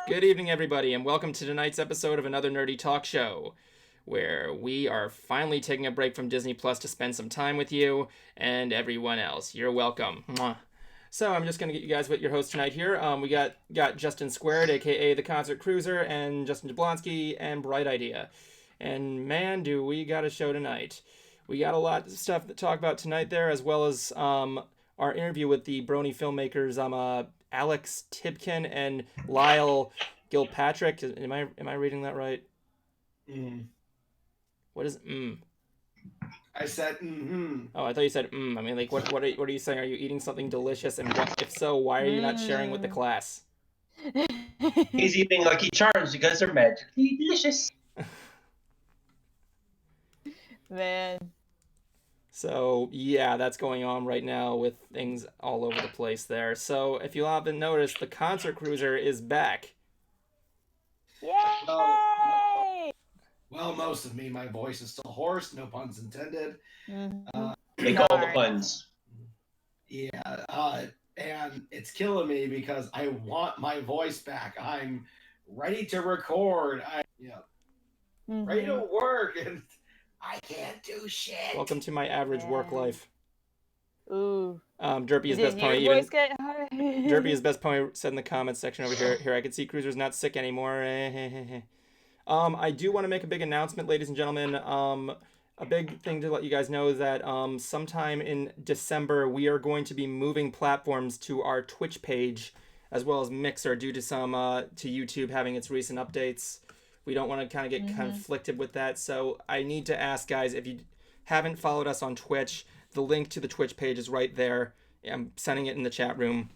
Good evening, everybody, and welcome to tonight's episode of another Nerdy Talk Show, where we are finally taking a break from Disney Plus to spend some time with you and everyone else. You're welcome. Mwah. So I'm just going to get you guys with your host tonight here. We got Justin Squared, a.k.a. The Concert Cruiser, and Justin Jablonski, and Bright Idea. And man, do we got a show tonight. We got a lot of stuff to talk about tonight there, as well as our interview with the Brony filmmakers, Alex Tibcken and Lyle Gilpatrick. Am I reading that right? What is I said Oh, I thought you said I mean, like, what are you saying? Are you eating something delicious? And if so, why are you not sharing with the class? He's eating Lucky Charms because they're magically delicious. Man. So, yeah, that's going on right now with things all over the place there. So, if you haven't noticed, the Concert Cruiser is back. Yay! Well, most of me, my voice is still hoarse, no puns intended. Make all the puns. Yeah, and it's killing me because I want my voice back. I'm ready to record. Ready to work, and I can't do shit. Welcome to my average work life. Ooh. Derpy's best pony voice get hard? Derpy's best pony said in the comments section over here. Here, I can see Cruiser's not sick anymore. I do want to make a big announcement, ladies and gentlemen. A big thing to let you guys know is that sometime in December we are going to be moving platforms to our Twitch page as well as Mixer due to some to YouTube having its recent updates. We don't want to kind of get conflicted with that, so I need to ask, guys, if you haven't followed us on Twitch, the link to the Twitch page is right there. I'm sending it in the chat room.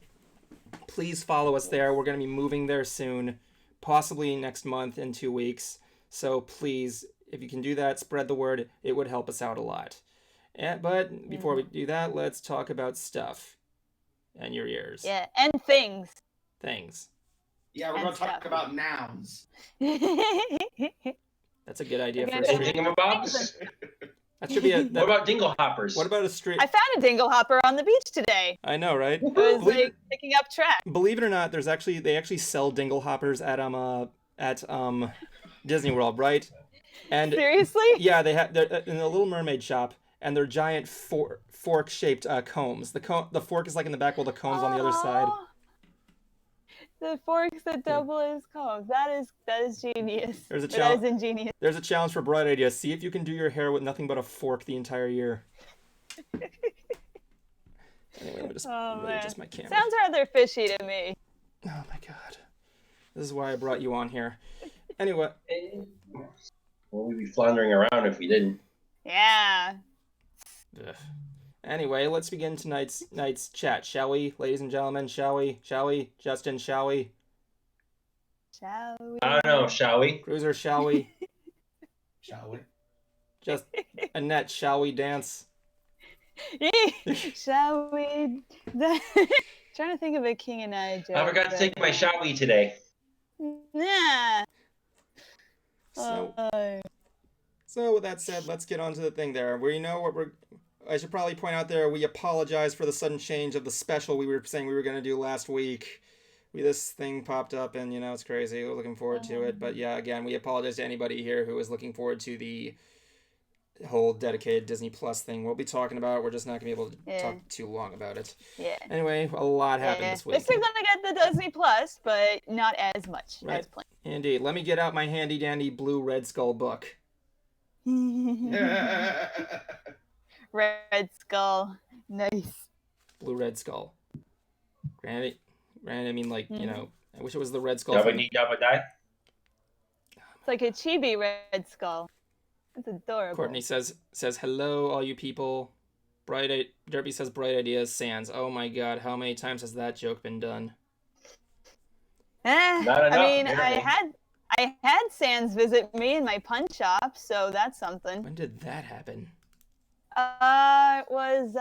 Please follow us there. We're going to be moving there soon, possibly next month in 2 weeks. So please, if you can do that, spread the word. It would help us out a lot. But before we do that, let's talk about stuff. and your ears. Yeah, and things. Things. Yeah, we're And going to talk stuff. about nouns. That's a good idea We're for a gonna stream. Thingamabobs? That should be a. What about dingle hoppers? What about a stream? I found a dingle hopper on the beach today. I know, right? It was Believe like it- picking up trash. Believe it or not, they actually sell dingle hoppers at Disney World, right? And Seriously? yeah, they're in the Little Mermaid shop, and they're giant fork-shaped combs. The fork is like in the back, while the comb's on the other side. Aw. The forks that double as combs. That is genius. There's a That challenge. is ingenious. There's a challenge for Bright Ideas. See if you can do your hair with nothing but a fork the entire year. Anyway, let me just Man. adjust my camera. Sounds rather fishy to me. Oh my god. This is why I brought you on here. Anyway. Well, we'd be floundering around if we didn't. Yeah. Ugh. Anyway, let's begin tonight's chat, shall we? Ladies and gentlemen, shall we? Shall we? Justin, shall we? Shall we? I don't know, shall we? Cruiser, shall we? Shall we? Just Annette, shall we dance? Shall we? Trying to think of a King and I joke. I forgot to take my shall we today. Nah. So with that said, let's get on to the thing there. I should probably point out there, we apologize for the sudden change of the special we were saying we were going to do last week. This thing popped up and, it's crazy. We're looking forward to it. But yeah, again, we apologize to anybody here who is looking forward to the whole dedicated Disney Plus thing we'll be talking about. We're just not going to be able to talk too long about it. Yeah. Anyway, a lot happened this week. We're still gonna get the Disney Plus, but not as much as planned. Indeed. Let me get out my handy dandy blue Red Skull book. Red Skull, nice. Blue Red Skull. Granted, I mean, like, I wish it was the Red Skull. Dabba dee dabba die. It's like a chibi Red Skull. It's adorable. Courtney says hello, all you people. Derby says bright ideas. Sans. Oh my God, how many times has that joke been done? Not enough, I mean, apparently. I had Sans visit me in my punch shop, so that's something. When did that happen? It was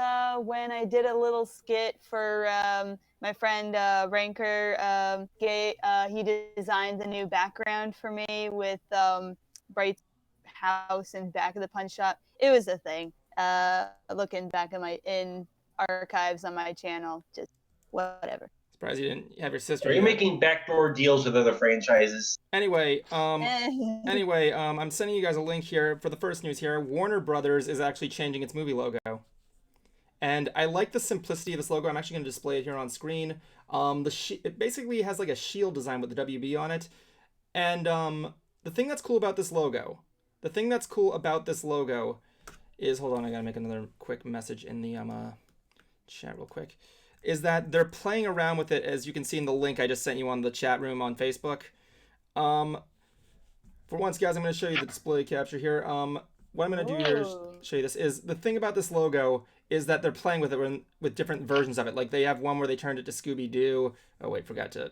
when I did a little skit for my friend Ranker. He designed the new background for me with Bright's house and back of the punch shop. It was a thing. Looking back in archives on my channel, just whatever. Surprised you didn't have your sister. Are you making backdoor deals with other franchises? Anyway, I'm sending you guys a link here for the first news here. Warner Brothers is actually changing its movie logo. And I like the simplicity of this logo. I'm actually going to display it here on screen. It basically has like a shield design with the WB on it. And the thing that's cool about this logo is, hold on, I got to make another quick message in the chat real quick, is that they're playing around with it, as you can see in the link I just sent you on the chat room on Facebook. For once, guys, I'm going to show you the display capture here. What I'm going to do here is show you this. Is the thing about this logo is that they're playing with it with different versions of it. Like, they have one where they turned it to Scooby-Doo. Oh, wait, forgot to...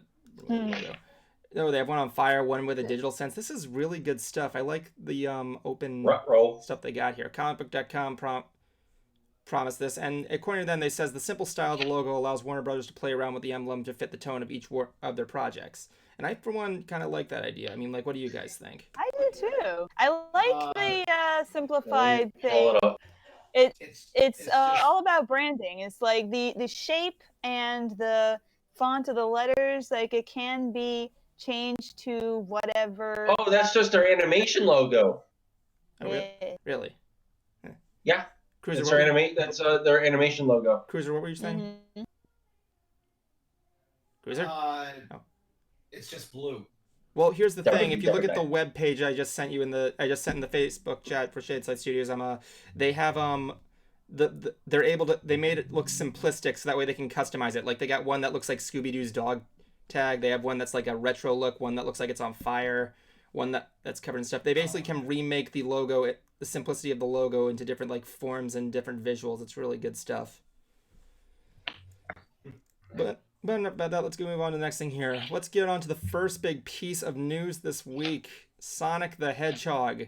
No, they have one on fire, one with a digital sense. This is really good stuff. I like the open stuff they got here. Comicbook.com promised this, and according to them, they says the simple style of the logo allows Warner Brothers to play around with the emblem to fit the tone of each of their projects. And I, for one, kind of like that idea. I mean, like, what do you guys think? I do too. I like the simplified thing. It's all about branding. It's like the shape and the font of the letters. Like, it can be changed to whatever. Oh, that's just their animation logo. Oh, really? Yeah. Cruiser, that's their animation logo. Cruiser, what were you saying? Mm-hmm. Cruiser? It's just blue. Well, here's the thing. If you look at the web page I just sent in the Facebook chat for Shadeside Studios, they have they're able to, they made it look simplistic so that way they can customize it. Like, they got one that looks like Scooby-Doo's dog tag. They have one that's like a retro look, one that looks like it's on fire, one that's covered in stuff. They basically can remake the logo, the simplicity of the logo, into different like forms and different visuals. It's really good stuff. But enough about that. Let's go move on to the next thing here. Let's get on to the first big piece of news this week. Sonic the Hedgehog.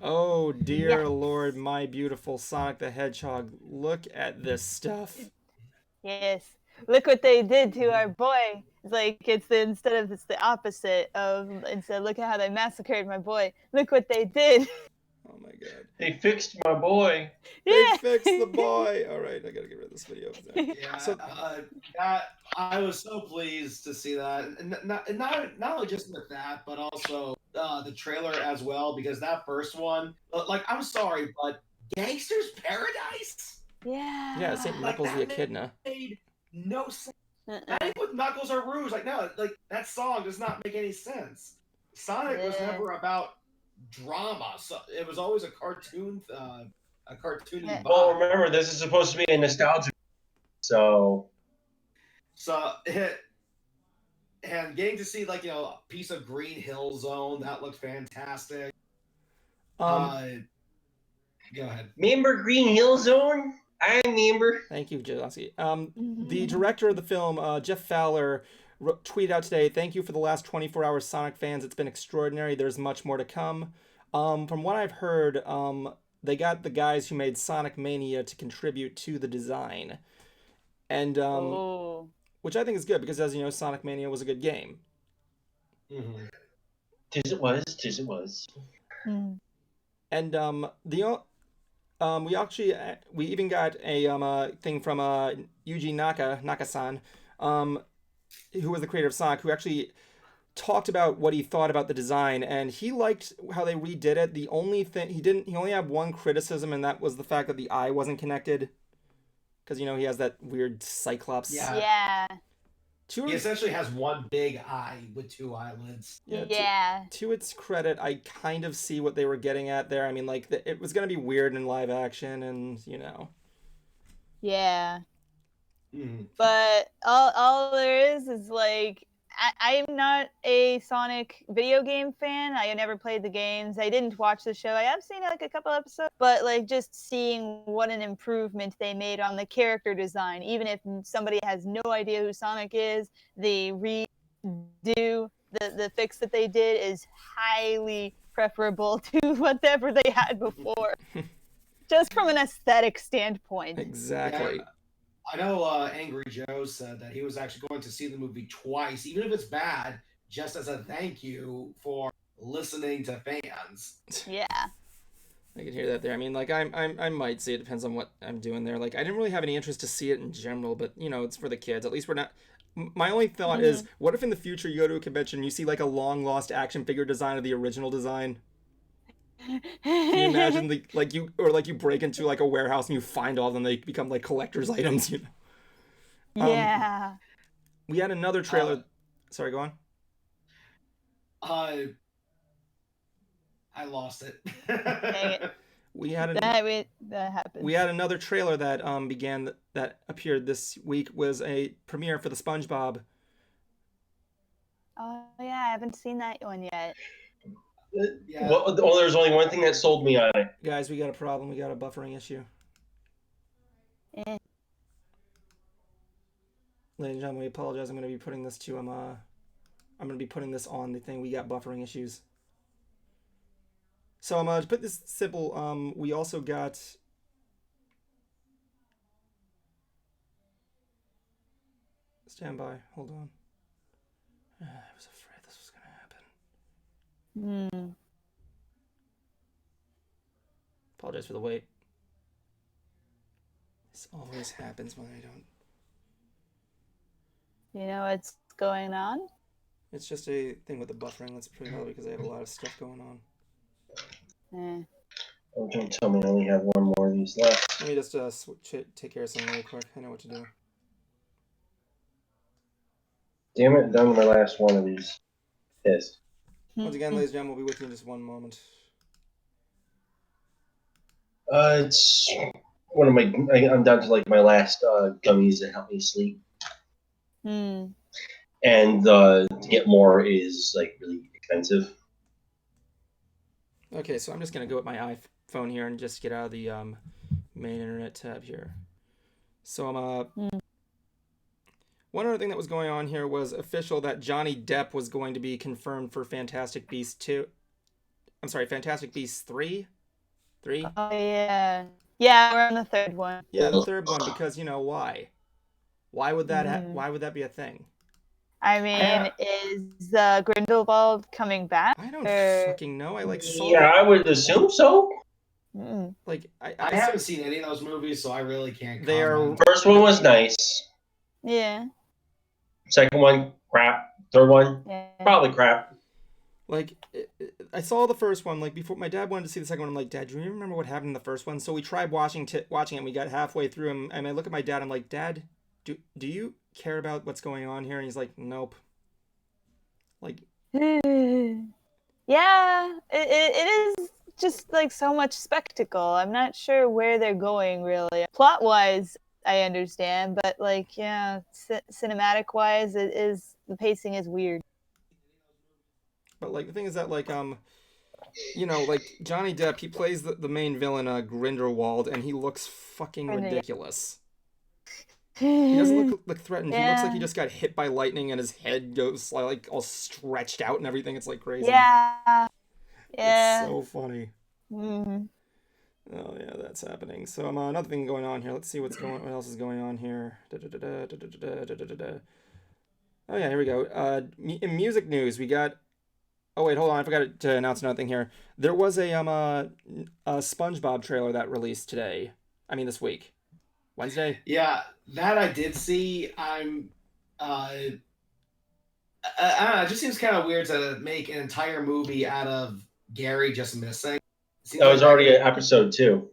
Oh dear Lord, my beautiful Sonic the Hedgehog. Look at this stuff. Yes. look what they did to our boy. It's like it's the opposite of instead. Look at how they massacred my boy. Look what they did. Oh my god. They fixed my boy. They fixed the boy. All right, I gotta get rid of this video. Yeah, So that I was so pleased to see that, and not only just with that, but also the trailer as well, because that first one, like, I'm sorry, but Gangster's Paradise, yeah, St. like, Knuckles the that Echidna. made no sense. Uh-uh. Not even with Knuckles or Rouge, like, no, like, that song does not make any sense. Sonic was Yeah. never about drama, so it was always a cartoon, a cartoony Yeah. vibe. Well, remember, this is supposed to be a nostalgia, so and getting to see, like, a piece of Green Hill Zone, that looked fantastic. Go ahead. Member Green Hill Zone? I remember. Thank you, Jelaski. The director of the film, Jeff Fowler, tweeted out today, "Thank you for the last 24 hours, Sonic fans. It's been extraordinary. There's much more to come." From what I've heard, they got the guys who made Sonic Mania to contribute to the design, and which I think is good because, as you know, Sonic Mania was a good game. Mm-hmm. Tis it was, tis it was. And we even got a thing from Yuji Naka-san, who was the creator of Sonic, who actually talked about what he thought about the design, and he liked how they redid it. The only thing he only had one criticism, and that was the fact that the eye wasn't connected, because he has that weird Cyclops. Yeah. He essentially has one big eye with two eyelids. Yeah. To its credit, I kind of see what they were getting at there. I mean, like, it was going to be weird in live action, and Yeah. Mm-hmm. But all there is like I'm not a Sonic video game fan. I never played the games. I didn't watch the show. I have seen like a couple episodes, but like just seeing what an improvement they made on the character design, even if somebody has no idea who Sonic is, they redo the fix that they did is highly preferable to whatever they had before. Just from an aesthetic standpoint. Exactly. Yeah. I know Angry Joe said that he was actually going to see the movie twice, even if it's bad, just as a thank you for listening to fans. Yeah. I can hear that there. I mean, like, I might see it. Depends on what I'm doing there. Like, I didn't really have any interest to see it in general, but, it's for the kids. At least we're not... My only thought is, what if in the future you go to a convention and you see, like, a long-lost action figure design of the original design? Can you imagine you break into like a warehouse and you find all of them, they become like collector's items, Yeah. We had another trailer. Sorry, go on. I lost it. Dang it. That happens. We had another trailer that that appeared this week, was a premiere for the SpongeBob. Oh yeah, I haven't seen that one yet. Yeah. Well, there's only one thing that sold me on it. Guys, we got a problem. We got a buffering issue. Eh. Ladies and gentlemen, we apologize. I'm going to be putting this to I'm going to be putting this on the thing. We got buffering issues. So to put this simple, we also got stand by. Hold on. I was afraid this was going to happen. Apologize for the wait. This always happens when I don't. You know what's going on? It's just a thing with the buffering. That's pretty hard because I have a lot of stuff going on. Oh, don't tell me I only have one more of these left. Let me just take care of something real quick. I know what to do. Damn it, done my last one of these. Yes. Once again, ladies and gentlemen, we'll be with you in just one moment. It's one of I'm down to like my last gummies that help me sleep. And to get more is like really expensive. Okay, so I'm just gonna go with my iPhone here and just get out of the main internet tab here. So one other thing that was going on here was official that Johnny Depp was going to be confirmed for Fantastic Beasts 2. I'm sorry, Fantastic Beasts 3? 3? Oh yeah. Yeah, we're on the third one. Yeah, the third one, because why? Why would that? Why would that be a thing? I mean, is Grindelwald coming back? I don't fucking know. I saw. Yeah, I would assume so. Like I haven't seen any of those movies, so I really can't. They comment. First one was nice. Yeah. Second one, crap. Third one, probably crap. Like, I saw the first one, like, before my dad wanted to see the second one. I'm like, Dad, do you remember what happened in the first one? So we tried watching it, and we got halfway through, and I look at my dad, I'm like, Dad, do you care about what's going on here? And he's like, nope. Like, yeah, it is just, like, so much spectacle. I'm not sure where they're going, really. Plot-wise, I understand, but, like, yeah, cinematic-wise, the pacing is weird. But, like, the thing is that, like, you know, like, Johnny Depp, he plays the main villain, Grindelwald, and he looks fucking ridiculous. He doesn't look threatened. Yeah. He looks like he just got hit by lightning and his head goes, like, all stretched out and everything. It's, like, crazy. Yeah. It's so funny. Oh, yeah, that's happening. So, another thing going on here. Let's see what else is going on here. Oh, yeah, here we go. In music news, we got... Oh, wait, hold on. I forgot to announce another thing here. There was a SpongeBob trailer that released today. I mean, this week. Wednesday? Yeah, that I did see. I don't know, it just seems kind of weird to make an entire movie out of Gary just missing. That was already an episode 2.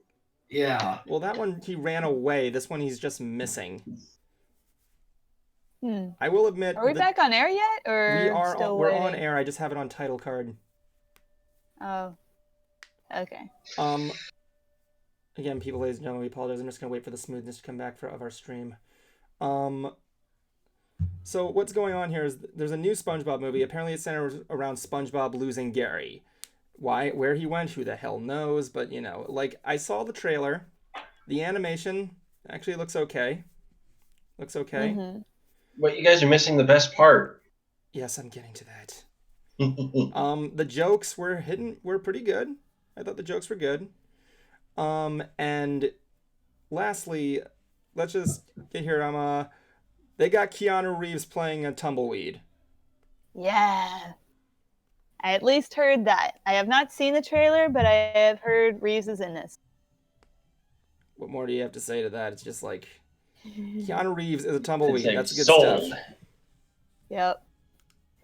Yeah. Well, that one, he ran away. This one, he's just missing. I will admit... Are we back on air yet? Or we are. still we're waiting? on air. I just have it on title card. Oh. Okay. Again, people, ladies and gentlemen, we apologize. I'm just going to wait for the smoothness to come back of our stream. So what's going on here is there's a new SpongeBob movie. Apparently it's centered around SpongeBob losing Gary. Why? Where he went? Who the hell knows? But, you know, like, I saw the trailer. The animation actually looks okay. But you guys are missing the best part. Yes, I'm getting to that. The jokes were pretty good. I thought the jokes were good. And lastly, let's just get here. They got Keanu Reeves playing a tumbleweed. Yeah. I at least heard that. I have not seen the trailer, but I have heard Reeves is in this. What more do you have to say to that? It's just like, Keanu Reeves is a tumbleweed. Like that's good sold. stuff. Yep.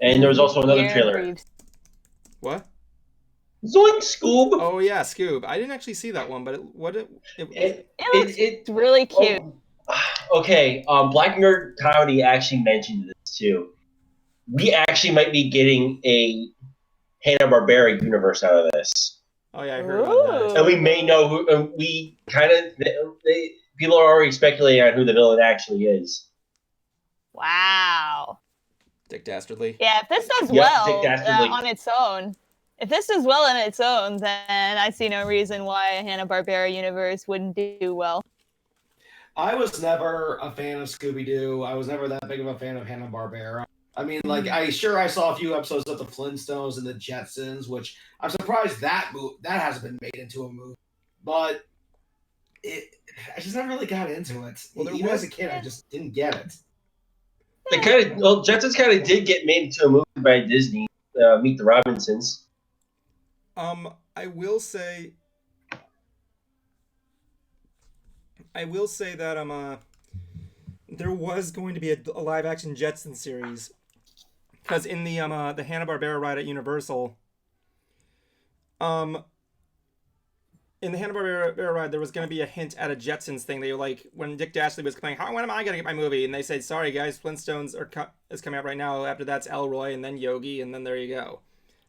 And there was also another trailer. Reeves. What? Zoink, Scoob! Oh yeah, Scoob. I didn't actually see that one, but It looks really cute. Okay, Black Nerd Comedy actually mentioned this too. We actually might be getting a Hanna-Barbera universe out of this. Oh yeah, I heard about that. And we may know who. People are already speculating on who the villain actually is. Wow. Dick Dastardly. Yeah, if this does well on its own, then I see no reason why a Hanna-Barbera universe wouldn't do well. I was never a fan of Scooby-Doo. I was never that big of a fan of Hanna-Barbera. I mean, like, I saw a few episodes of the Flintstones and the Jetsons, which I'm surprised that hasn't been made into a movie. But I just never really got into it. Well, even as a kid, I just didn't get it. Jetsons kind of did get made into a movie by Disney. Meet the Robinsons. I will say that there was going to be a live action Jetson series, because in the Hanna-Barbera ride at Universal, in the Hanna-Barbera ride, there was going to be a hint at a Jetsons thing. They were like, when Dick Dastardly was playing, when am I going to get my movie? And they said, sorry guys, Flintstones is coming out right now. After that's Elroy, and then Yogi, and then there you go.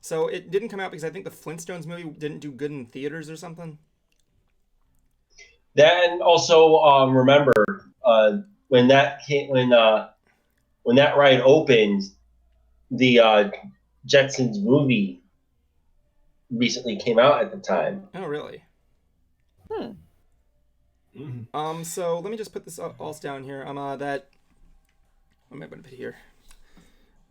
So it didn't come out because I think the Flintstones movie didn't do good in theaters or something. Then also remember when that ride opened, the Jetsons movie recently came out at the time. Oh really? So let me just put this all down here. What am I going to put here?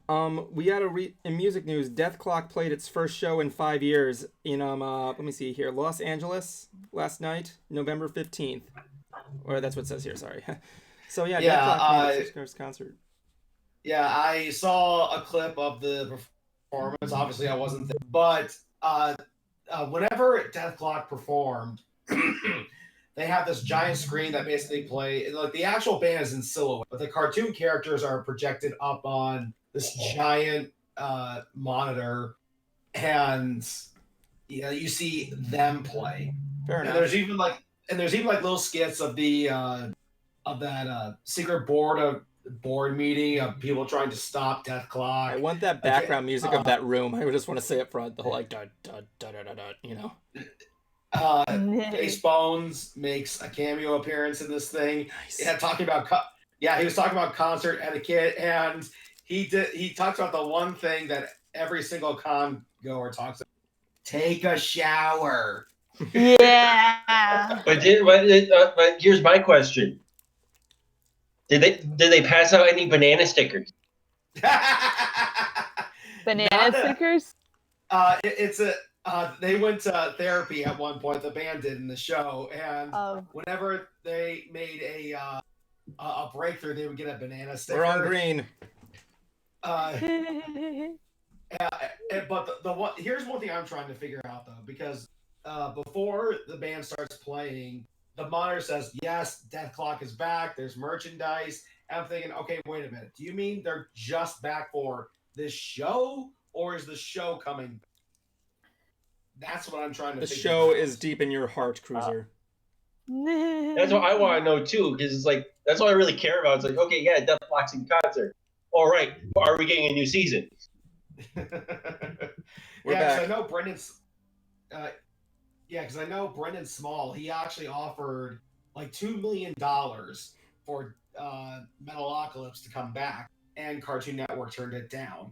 We got in music news, Death Clock played its first show in 5 years in let me see here, Los Angeles last night, November 15th. Or that's what it says here, sorry. So yeah, Yeah, Deathlock made its first concert. Yeah, I saw a clip of the performance. Obviously, I wasn't there, but whenever Deathlock performed, they have this giant screen that basically play like the actual band is in silhouette, but the cartoon characters are projected up on this giant monitor, and you see them play. Fair enough. And there's even like little skits of the of that secret board meeting of people trying to stop Deathlock. I want that background music of that room. I just want to say up front the whole like da da da da da da. You know. Ace Bones makes a cameo appearance in this thing. Nice. Yeah, he was talking about concert etiquette, and he talks about the one thing that every single con goer talks about: take a shower. Yeah. But here's my question: Did they pass out any banana stickers? Banana stickers? They went to therapy at one point. The band did in the show, and whenever they made a breakthrough, they would get a banana sticker. We're on green. But here's one thing I'm trying to figure out though, because before the band starts playing, the monitor says, "Yes, Deathlock is back. There's merchandise." And I'm thinking, okay, wait a minute. Do you mean they're just back for this show, or is the show coming back? That's what I'm trying to figure out. The show is deep in your heart, Cruiser. That's what I want to know too, because it's like that's all I really care about. It's like, okay, yeah, Deathlock's in concert. All right, are we getting a new season? We're back. I know Brendan's. Because I know Brendan Small. He actually offered like $2 million for Metalocalypse to come back, and Cartoon Network turned it down.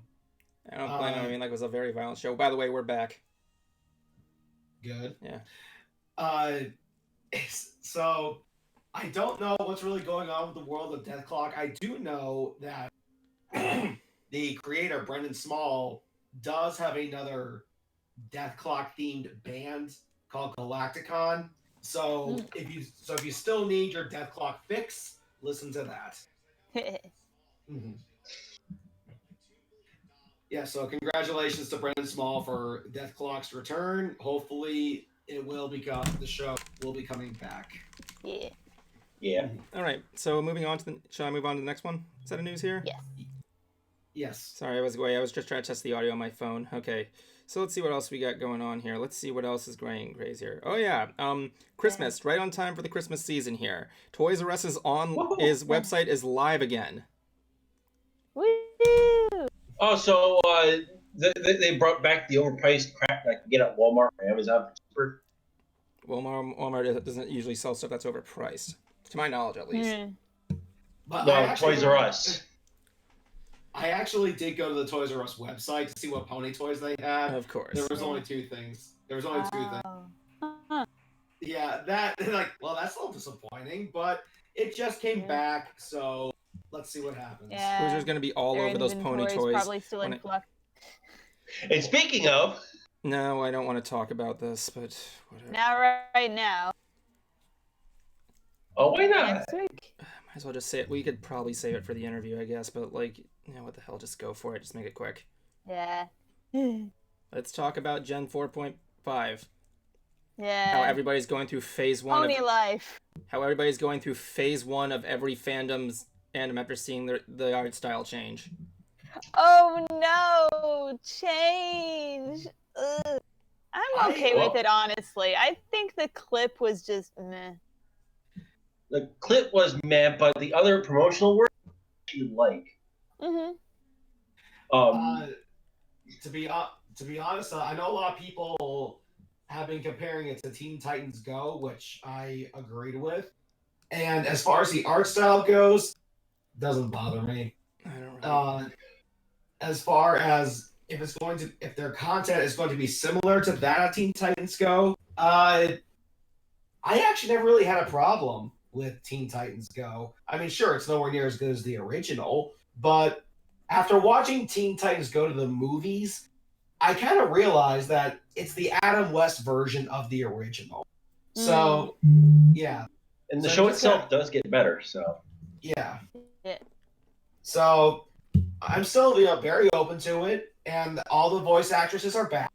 I don't blame him. I mean, like, it was a very violent show. By the way, we're back. Good. Yeah. So I don't know what's really going on with the world of Deathlock. I do know that the creator Brendan Small does have another Deathlock themed band called Galacticon. So if you still need your Deathlock fix, listen to that. Mm-hmm. Yeah, so congratulations to Brendan Small for Deathlock's return. Hopefully the show will be coming back. Yeah. Yeah. All right. So moving on shall I move on to the next one? Is that a news here? Yes. Yes. Sorry, I was just trying to test the audio on my phone. Okay. So let's see what else we got going on here. Let's see what else is going crazier. Oh yeah, Christmas, right on time for the Christmas season here. Toys R Us website is live again. Woo! Oh, so they brought back the overpriced crap that I can get at Walmart or Amazon for cheaper. Walmart doesn't usually sell stuff that's overpriced, to my knowledge at least. But no, Toys R Us. I actually did go to the Toys R Us website to see what pony toys they had. Of course. There was only two things. Yeah, that's a little disappointing, but it just came back, so let's see what happens. Yeah. Cruiser's going to be all over those pony toys. Probably still in flux. And speaking of... No, I don't want to talk about this, but whatever. Not right now. Oh, why not? Next week? Might as well just say it. We could probably save it for the interview, I guess, but what the hell, just go for it. Just make it quick. Yeah. Let's talk about Gen 4.5. Yeah. How everybody's going through phase one. Pony life. How everybody's going through phase one of every fandom's fandom after seeing the art style change. Oh no! Change! Ugh. I'm okay with it, honestly. I think the clip was just meh. The clip was meh, but the other promotional work you like. Mm-hmm. To be honest, I know a lot of people have been comparing it to Teen Titans Go, which I agreed with. And as far as the art style goes, doesn't bother me. I don't really. As far as if their content is going to be similar to that of Teen Titans Go, I actually never really had a problem with Teen Titans Go. I mean, sure, it's nowhere near as good as the original, but after watching Teen Titans Go to the movies, I kind of realized that it's the Adam West version of the original. So, yeah. And the show itself does get better, so. Yeah. Yeah. So I'm still, very open to it, and all the voice actresses are back.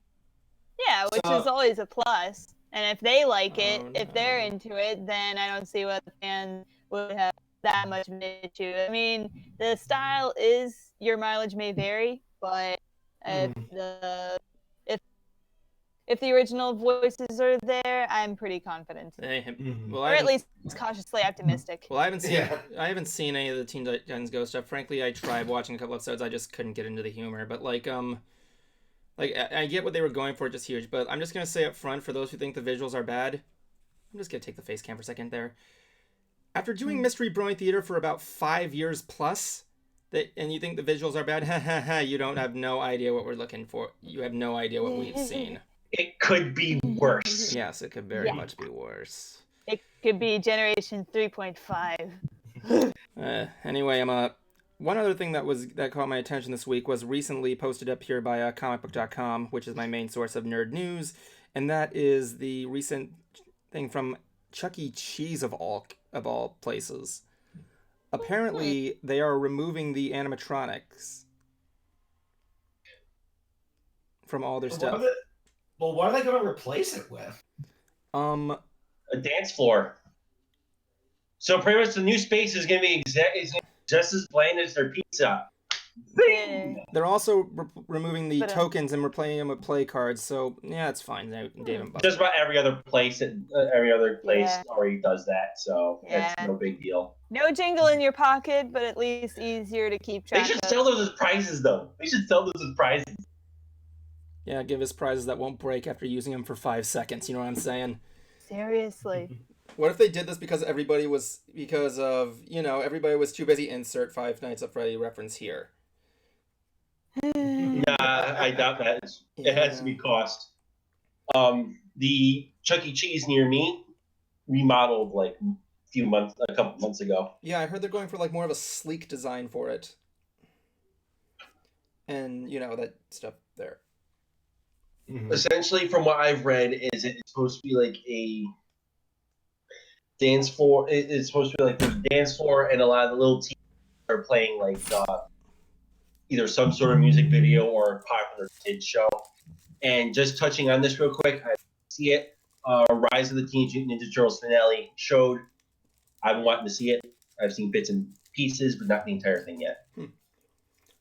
Yeah, which So- is always a plus. And if they like it, Oh, if they're no. into it, then I don't see what the fans would have that much of an issue. I mean, the style is your mileage may vary, but if Mhm. the if the original voices are there, I'm pretty confident, Mhm. Well, or at least cautiously optimistic. Well, Yeah. I haven't seen any of the Teen Titans Go stuff. Frankly, I tried watching a couple episodes. I just couldn't get into the humor. But like I get what they were going for, just huge. But I'm just gonna say up front, for those who think the visuals are bad, I'm just gonna take the face cam for a second there. After doing Mystery Brony Theater for about 5 years plus, and you think the visuals are bad, you don't have no idea what we're looking for. You have no idea what we've seen. It could be worse. Yes, it could very much be worse. It could be Generation 3.5. Anyway, one other thing that caught my attention this week was recently posted up here by comicbook.com, which is my main source of nerd news, and that is the recent thing from Chuck E. Cheese of all places. Apparently, they are removing the animatronics from all their stuff. What are they going to replace it with? A dance floor. So pretty much the new space is going to be just as bland as their pizza. Yeah. They're also removing the But, tokens and replacing them with play cards. So yeah, it's fine. Dave and Buster. Just about every other place already does that. So it's no big deal. No jingle in your pocket, but at least easier to keep They track should of. sell those as prizes, though. They should sell those as prizes. Yeah, give us prizes that won't break after using them for 5 seconds. You know what I'm saying? Seriously. What if they did this because everybody was too busy insert Five Nights at Freddy reference here? Nah, I doubt that. It has to be cost. The Chuck E. Cheese near me remodeled like a couple months ago. Yeah, I heard they're going for like more of a sleek design for it. And that stuff there. Mhm. Essentially, from what I've read, is it's supposed to be like a dance floor. It's supposed to be like there's a dance floor, and a lot of the little teens are playing like either some sort of music video or a popular kids show. And just touching on this real quick, I see it. Rise of the Teenage Mutant Ninja Turtles finale showed. I've been wanting to see it. I've seen bits and pieces, but not the entire thing yet.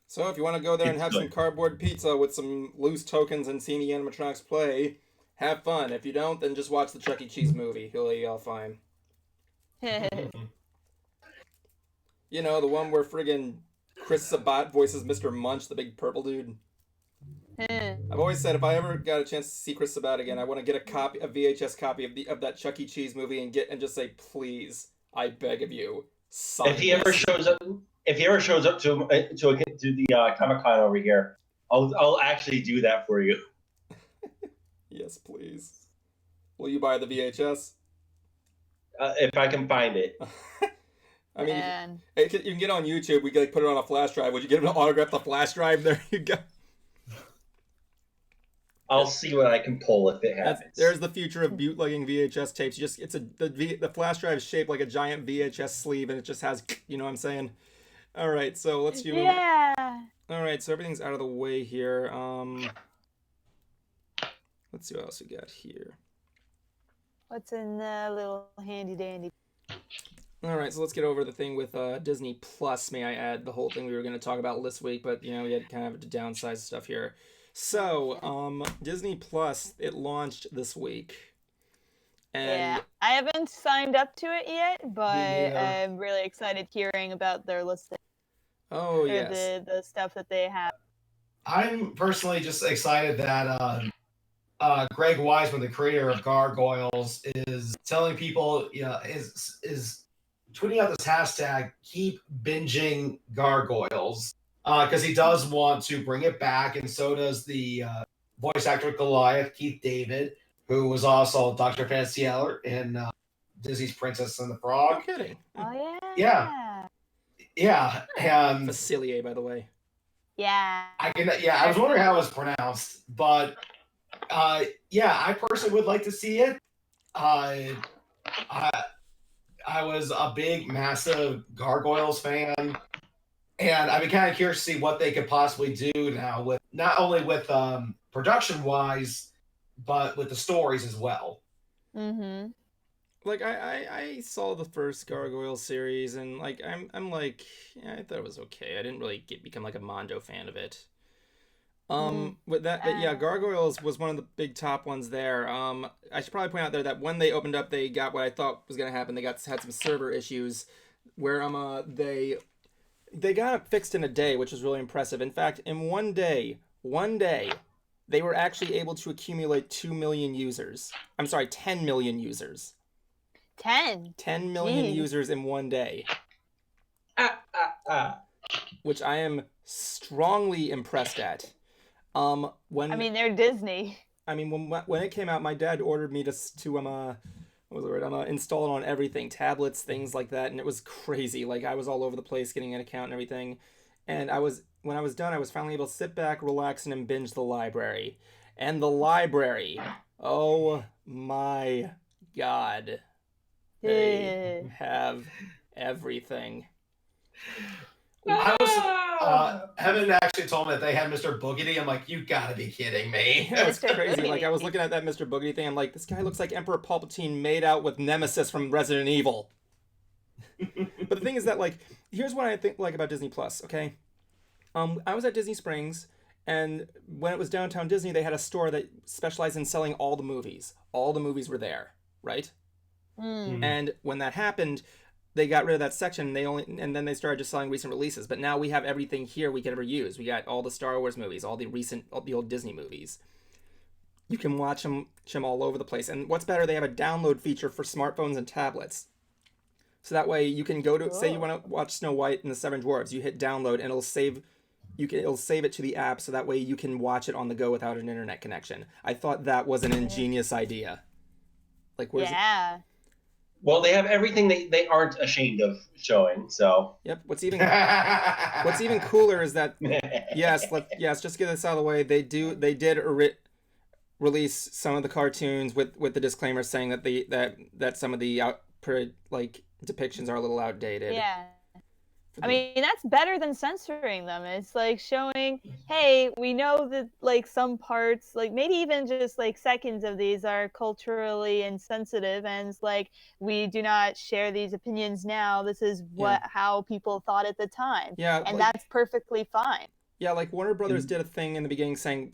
So if you want to go there and have some cardboard pizza with some loose tokens and see the animatronics play, have fun. If you don't, then just watch the Chuck E. Cheese movie. You'll be all fine. The one where friggin' Chris Sabat voices Mr. Munch, the big purple dude. I've always said if I ever got a chance to see Chris Sabat again, I want to get a VHS copy of that Chuck E. Cheese movie and just say, please, I beg of you, sign If he ever shows up to the Comic-Con over here, I'll actually do that for you. Yes, please. Will you buy the VHS? If I can find it. I mean, you can get on YouTube. We can put it on a flash drive. Would you get him to autograph the flash drive? There you go. I'll see what I can pull if it happens. There's the future of bootlegging VHS tapes. The flash drive is shaped like a giant VHS sleeve, and it just has, you know what I'm saying? All right, so let's do. Yeah. All right, so everything's out of the way here. Let's see what else we got here. What's in the little handy dandy? All right, so let's get over the thing with Disney Plus. May I add the whole thing we were going to talk about this week, but we had kind of to downsize stuff here. So, Disney Plus, it launched this week. And I haven't signed up to it yet, but Yeah. I'm really excited hearing about their listing. Oh, or yes. the stuff that they have. I'm personally just excited that Greg Weisman, the creator of Gargoyles, is telling people, is tweeting out this hashtag, keep binging Gargoyles, because he does want to bring it back, and so does the voice actor Goliath, Keith David, who was also Dr. Fanceller in Disney's Princess and the Frog. No kidding. Oh, yeah. Yeah, and Facilier, by the way. Yeah. I was wondering how it was pronounced, but I personally would like to see it. I was a big, massive Gargoyles fan, and I'd be kind of curious to see what they could possibly do now with not only with production wise, but with the stories as well. Mm-hmm. Like I saw the first Gargoyle series and like I'm like yeah, I thought it was okay. I didn't really become like a Mondo fan of it. With that, but yeah, Gargoyles was one of the big top ones there. I should probably point out there that when they opened up, they got what I thought was gonna happen. They had some server issues where they got it fixed in a day, which was really impressive. In fact, in one day, they were actually able to accumulate 2 million users. I'm sorry, 10 million users. 10. 10 million Jeez. users in one day. Ah. Which I am strongly impressed at. When I mean, they're Disney. I mean, when it came out, my dad ordered me to what was the word? Install it on everything, tablets, things like that, and it was crazy. Like I was all over the place getting an account and everything, and when I was done, I was finally able to sit back, relax, and binge the library. And the library, oh my god, they have everything. I was Heaven actually told me that they had Mr. Boogedy. I'm like, you gotta be kidding me. Yeah, it's crazy. Like I was looking at that Mr. Boogedy thing. I'm like, this guy looks like Emperor Palpatine made out with Nemesis from Resident Evil. But the thing is that like, here's what I think like about Disney Plus. Okay, I was at Disney Springs, and when it was Downtown Disney, they had a store that specialized in selling all the movies. All the movies were there, right? And when that happened, they got rid of that section. And then they started just selling recent releases. But now we have everything here we can ever use. We got all the Star Wars movies, all the old Disney movies. You can watch them all over the place. And what's better, they have a download feature for smartphones and tablets. So that way you can go to say you want to watch Snow White and the Seven Dwarfs, you hit download and it'll save it to the app, so that way you can watch it on the go without an internet connection. I thought that was an ingenious idea. Like where's it? Well, they have everything they aren't ashamed of showing. So. Yep. What's even cooler is that just get this out of the way. They did release some of the cartoons with the disclaimer saying that some of the depictions are a little outdated. Yeah. I mean, that's better than censoring them. It's like showing, hey, we know that like some parts, like maybe even just like seconds of these are culturally insensitive, and it's like we do not share these opinions now. This is how people thought at the time. Yeah, and that's perfectly fine. Yeah, like Warner Brothers did a thing in the beginning saying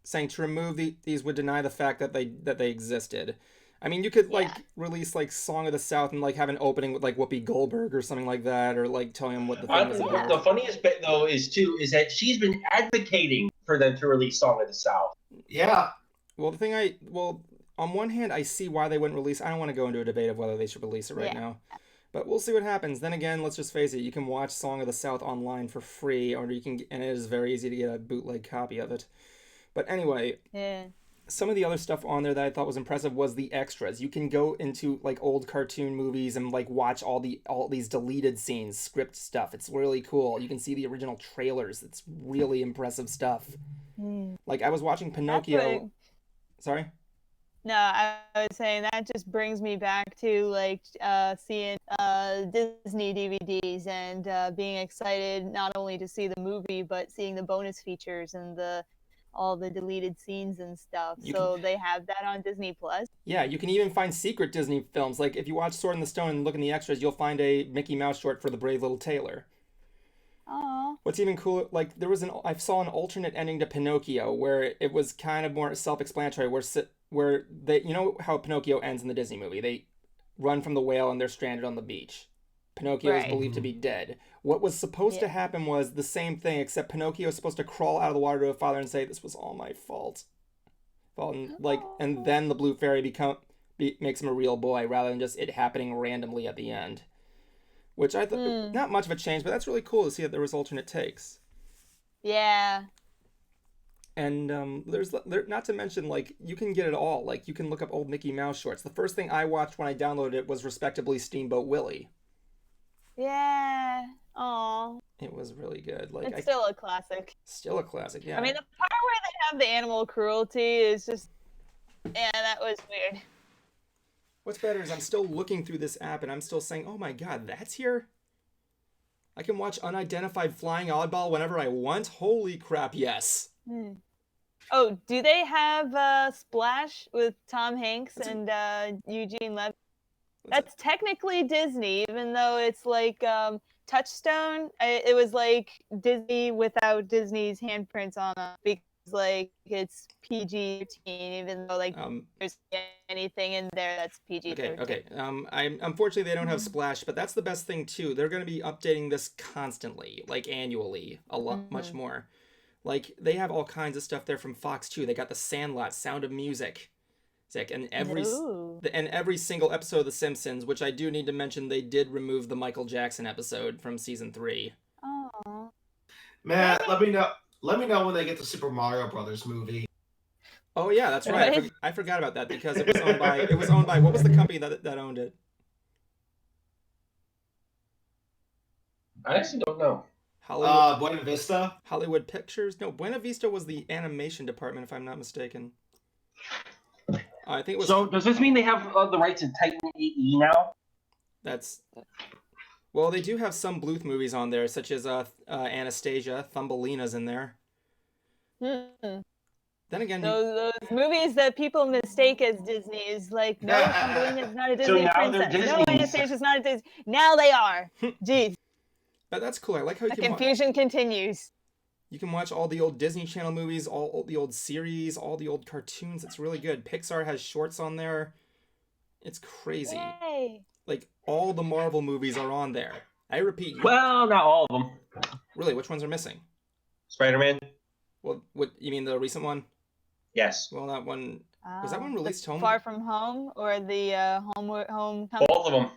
to remove these would deny the fact that they existed. I mean, you could release like Song of the South and like have an opening with like Whoopi Goldberg or something like that, or like telling them what the thing is about. The funniest bit though is that she's been advocating for them to release Song of the South. Yeah. Well, on one hand, I see why they wouldn't release. I don't want to go into a debate of whether they should release it right now, but we'll see what happens. Then again, let's just face it: you can watch Song of the South online for free, and it is very easy to get a bootleg copy of it. But anyway. Yeah. Some of the other stuff on there that I thought was impressive was the extras. You can go into like old cartoon movies and like watch all these deleted scenes, script stuff. It's really cool. You can see the original trailers. It's really impressive stuff. Like I was watching Pinocchio. Sorry? No, I was saying that just brings me back to like seeing Disney DVDs and being excited not only to see the movie but seeing the bonus features and all the deleted scenes and stuff. They have that on Disney Plus. Yeah, you can even find secret Disney films. Like if you watch Sword in the Stone and look in the extras, you'll find a Mickey Mouse short for The Brave Little Tailor. Aww. What's even cooler, like I saw an alternate ending to Pinocchio where it was kind of more self-explanatory. Where they, you know how Pinocchio ends in the Disney movie? They run from the whale and they're stranded on the beach. Pinocchio is believed to be dead. What was supposed to happen was the same thing, except Pinocchio is supposed to crawl out of the water to a father and say, "This was all my fault." And then the blue fairy makes him a real boy rather than just it happening randomly at the end. Which I thought not much of a change, but that's really cool to see that there was alternate takes. Yeah. And there's not to mention like you can get it all. Like you can look up old Mickey Mouse shorts. The first thing I watched when I downloaded it was respectably Steamboat Willie. Yeah. Aw. It was really good. Like it's still a classic. Still a classic, yeah. I mean, the part where they have the animal cruelty is just, that was weird. What's better is I'm still looking through this app and I'm still saying, oh my god, that's here? I can watch Unidentified Flying Oddball whenever I want? Holy crap, yes. Oh, do they have Splash with Tom Hanks and Eugene Levy? That's technically Disney, even though it's like Touchstone. It was like Disney without Disney's handprints on it because like it's PG-13, even though like there's anything in there that's PG-13. Okay. Unfortunately they don't have Splash, but that's the best thing too. They're going to be updating this constantly, like annually, a lot much more. Like they have all kinds of stuff there from Fox too. They got the Sandlot, Sound of Music. And every single episode of The Simpsons, which I do need to mention, they did remove the Michael Jackson episode from season 3. Oh, Matt, let me know. Let me know when they get the Super Mario Brothers movie. Oh yeah, that's right. I forgot about that because it was owned by what was the company that owned it? I actually don't know. Buena Vista. Hollywood Pictures. No, Buena Vista was the animation department, if I'm not mistaken. I think it was. So does this mean they have the rights to Titan AE now? Well, they do have some Bluth movies on there, such as Anastasia. Thumbelina's in there. Then again, those movies that people mistake as Disney is like, no, Thumbelina's not a Disney princess. No, Anastasia's not a Disney. Now they are. Jeez. But that's cool. I like how you the confusion continues. You can watch all the old Disney Channel movies, all the old series, all the old cartoons. It's really good. Pixar has shorts on there. It's crazy. Yay. Like, all the Marvel movies are on there. I repeat. Well, not all of them. Really? Which ones are missing? Spider-Man. Well, what you mean the recent one? Yes. Well, that one was that one released home? Far From Home or the Home? Both of them.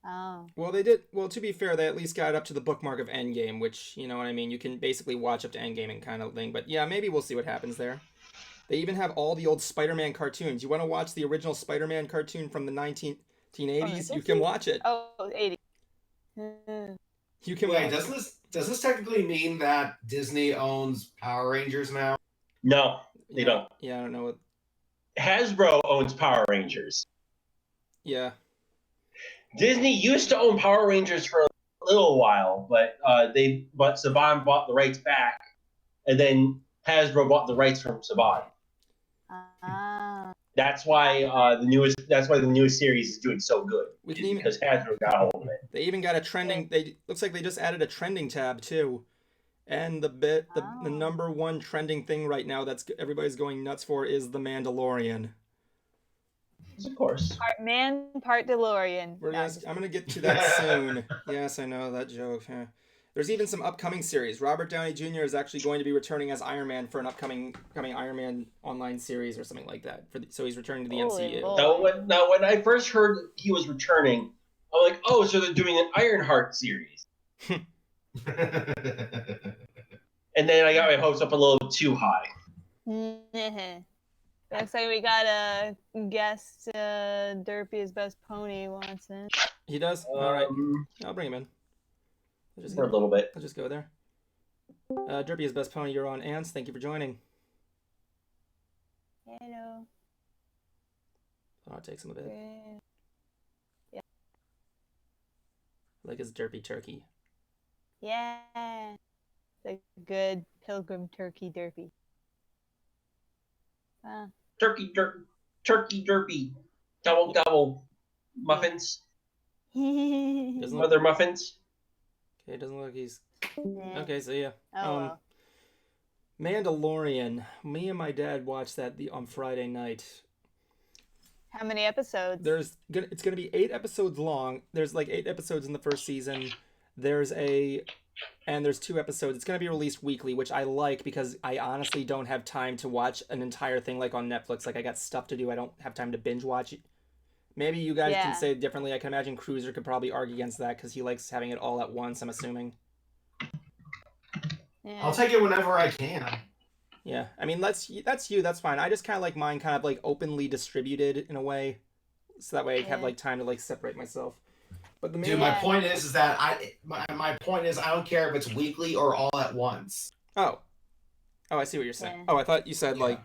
Oh. Well, they did. Well, to be fair, they at least got up to the bookmark of Endgame, which, you know what I mean? You can basically watch up to Endgame and kind of thing. But yeah, maybe we'll see what happens there. They even have all the old Spider-Man cartoons. You want to watch the original Spider-Man cartoon from the 1980s? You can watch it. Oh, 80. You can Wait, watch does this technically mean that Disney owns Power Rangers now? No, they don't. Yeah, I don't know what. Hasbro owns Power Rangers. Yeah. Disney used to own Power Rangers for a little while, but Saban bought the rights back, and then Hasbro bought the rights from Saban. That's why the newest series is doing so good. Because Hasbro got a hold of it. They even got a trending. Looks like they just added a trending tab too, and the number one trending thing right now that's everybody's going nuts for is The Mandalorian. Of course. Part man, part DeLorean. I'm gonna get to that soon. Yes, I know that joke. Yeah. There's even some upcoming series. Robert Downey Jr. is actually going to be returning as Iron Man for an upcoming Iron Man online series or something like that. So he's returning to the MCU. Now, when I first heard he was returning, I'm like, oh, so they're doing an Ironheart series. And then I got my hopes up a little too high. Looks like we got a guest. Derpy is best pony wants in. He does? All right. I'll bring him in. For a little bit. I'll just go there. Derpy is best pony. You're on Ants. Thank you for joining. Hello. Oh, it takes him a bit. Yeah. Like his Derpy turkey. Yeah. The good pilgrim turkey Derpy. Turkey derpy. Double muffins. Mother muffins. Okay, it doesn't look like he's okay, so yeah. Well. Mandalorian. Me and my dad watched that on Friday night. How many episodes? It's gonna be 8 episodes long. There's like 8 episodes in the first season. There's 2 episodes. It's going to be released weekly, which I like because I honestly don't have time to watch an entire thing like on Netflix. Like, I got stuff to do. I don't have time to binge watch it. Maybe you guys can say it differently. I can imagine Cruiser could probably argue against that because he likes having it all at once, I'm assuming. Yeah. I'll take it whenever I can. Yeah, I mean, that's you. That's fine. I just kind of like mine kind of like openly distributed in a way. So that way I have like time to like separate myself. But my point is that my point is I don't care if it's weekly or all at once. Oh, I see what you're saying. Oh, I thought you said like.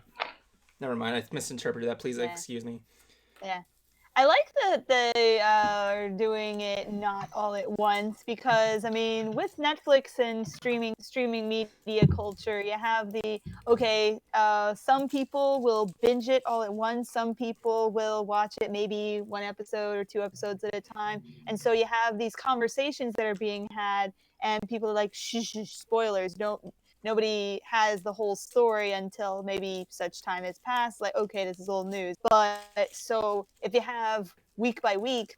Never mind, I misinterpreted that. Please excuse me. Yeah, I like that they are doing it not all at once because I mean, with Netflix and streaming media culture, you have some people will binge it all at once. Some people will watch it maybe one episode or two episodes at a time, and so you have these conversations that are being had, and people are like, "Shh, spoilers! Don't." Nobody has the whole story until maybe such time has passed. Like, okay, this is old news. But so if you have week by week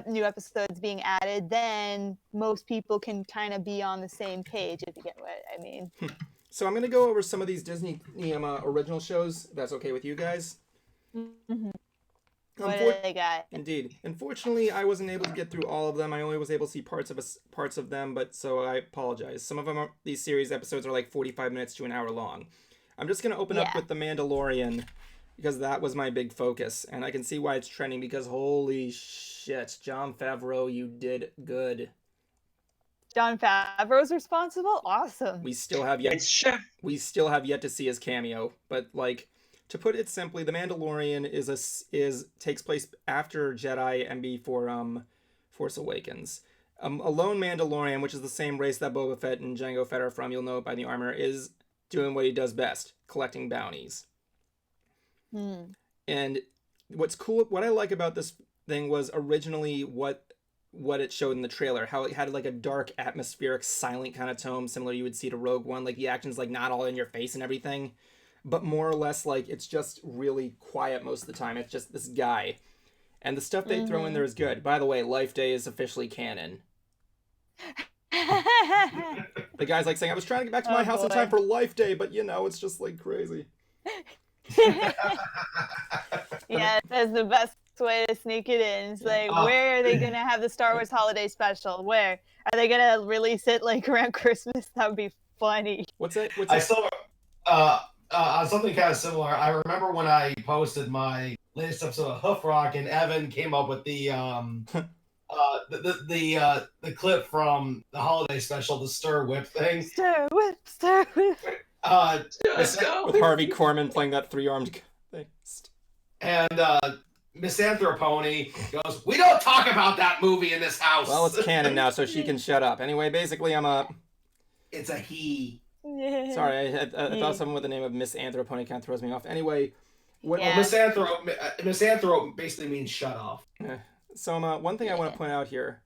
new episodes being added, then most people can kind of be on the same page, if you get what I mean. So I'm going to go over some of these Disney original shows. If that's okay with you guys. Mm-hmm. What do they got? Indeed. Unfortunately, I wasn't able to get through all of them. I only was able to see parts of them, but so I apologize. Some of them these series episodes are like 45 minutes to an hour long. I'm just going to open up with The Mandalorian because that was my big focus, and I can see why it's trending because holy shit, Jon Favreau, you did good. Jon Favreau's responsible? Awesome. We still have yet to see his cameo, but like to put it simply, The Mandalorian takes place after Jedi and before Force Awakens. A lone Mandalorian, which is the same race that Boba Fett and Jango Fett are from, you'll know it by the armor, is doing what he does best, collecting bounties. And what's cool, what I like about this thing was originally what it showed in the trailer, how it had like a dark, atmospheric, silent kind of tone, similar you would see to Rogue One, like the action's like not all in your face and everything. But more or less, like, it's just really quiet most of the time. It's just this guy. And the stuff they throw in there is good. By the way, Life Day is officially canon. The guy's like saying, I was trying to get back to my house in time for Life Day, but it's just like crazy. Yeah, that's the best way to sneak it in. It's like, where are they going to have the Star Wars holiday special? Where? Are they going to release it like around Christmas? That would be funny. What's it? I still... something kind of similar. I remember when I posted my latest episode of Hoof Rock, and Evan came up with the clip from the holiday special, the Stir Whip thing. Stir Whip. Let's go. With Harvey Korman playing that 3-armed thing. And Miss Anthropony goes, "We don't talk about that movie in this house." Well, it's canon now, so she can shut up. Anyway, basically, It's a he. Sorry, I thought someone with the name of Miss Anthropony kind of throws me off. Anyway, Miss Anthro basically means shut off. So one thing I want to point out here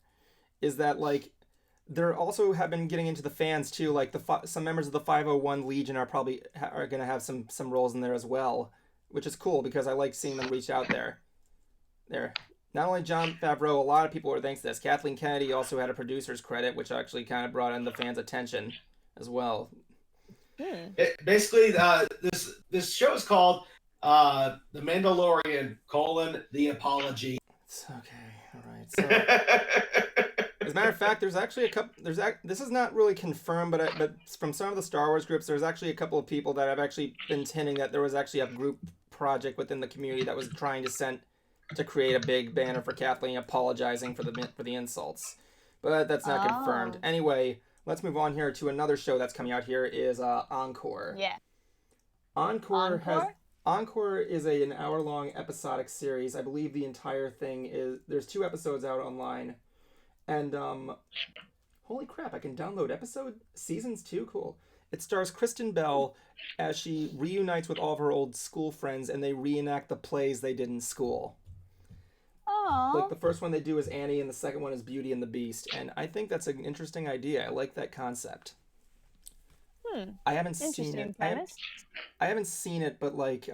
is that like there also have been getting into the fans too. Like some members of the 501 Legion are probably are going to have some roles in there as well, which is cool because I like seeing them reach out there. Not only Jon Favreau, a lot of people are thanks to this. Kathleen Kennedy also had a producer's credit, which actually kind of brought in the fans' attention as well. Basically, this show is called The Mandalorian: The Apology. It's okay, all right. So, as a matter of fact, there's actually a couple. This is not really confirmed, but from some of the Star Wars groups, there's actually a couple of people that have actually been hinting that there was actually a group project within the community that was trying to create a big banner for Kathleen apologizing for the insults, but that's not confirmed. Anyway. Let's move on here to another show that's coming out here is Encore. Yeah. Encore is an hour-long episodic series. I believe the entire thing there's 2 episodes out online. And holy crap, I can download seasons too? Cool. It stars Kristen Bell as she reunites with all of her old school friends and they reenact the plays they did in school. Aww. Like the first one they do is Annie and the second one is Beauty and the Beast, and I think that's an interesting idea. I like that concept. I haven't seen it. I haven't seen it, but like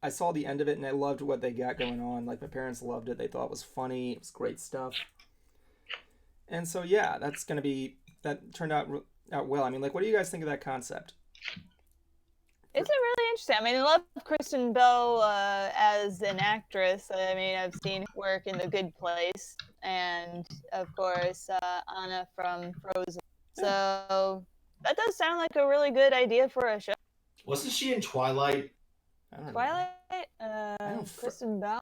I saw the end of it and I loved what they got going on. Like my parents loved it. They thought it was funny. It was great stuff. And so yeah, that turned out well. I mean, like what do you guys think of that concept? It's really interesting. I mean, I love Kristen Bell as an actress. I mean, I've seen her work in The Good Place, and of course, Anna from Frozen. So that does sound like a really good idea for a show. Wasn't she in Twilight? I don't Twilight? Kristen Bell?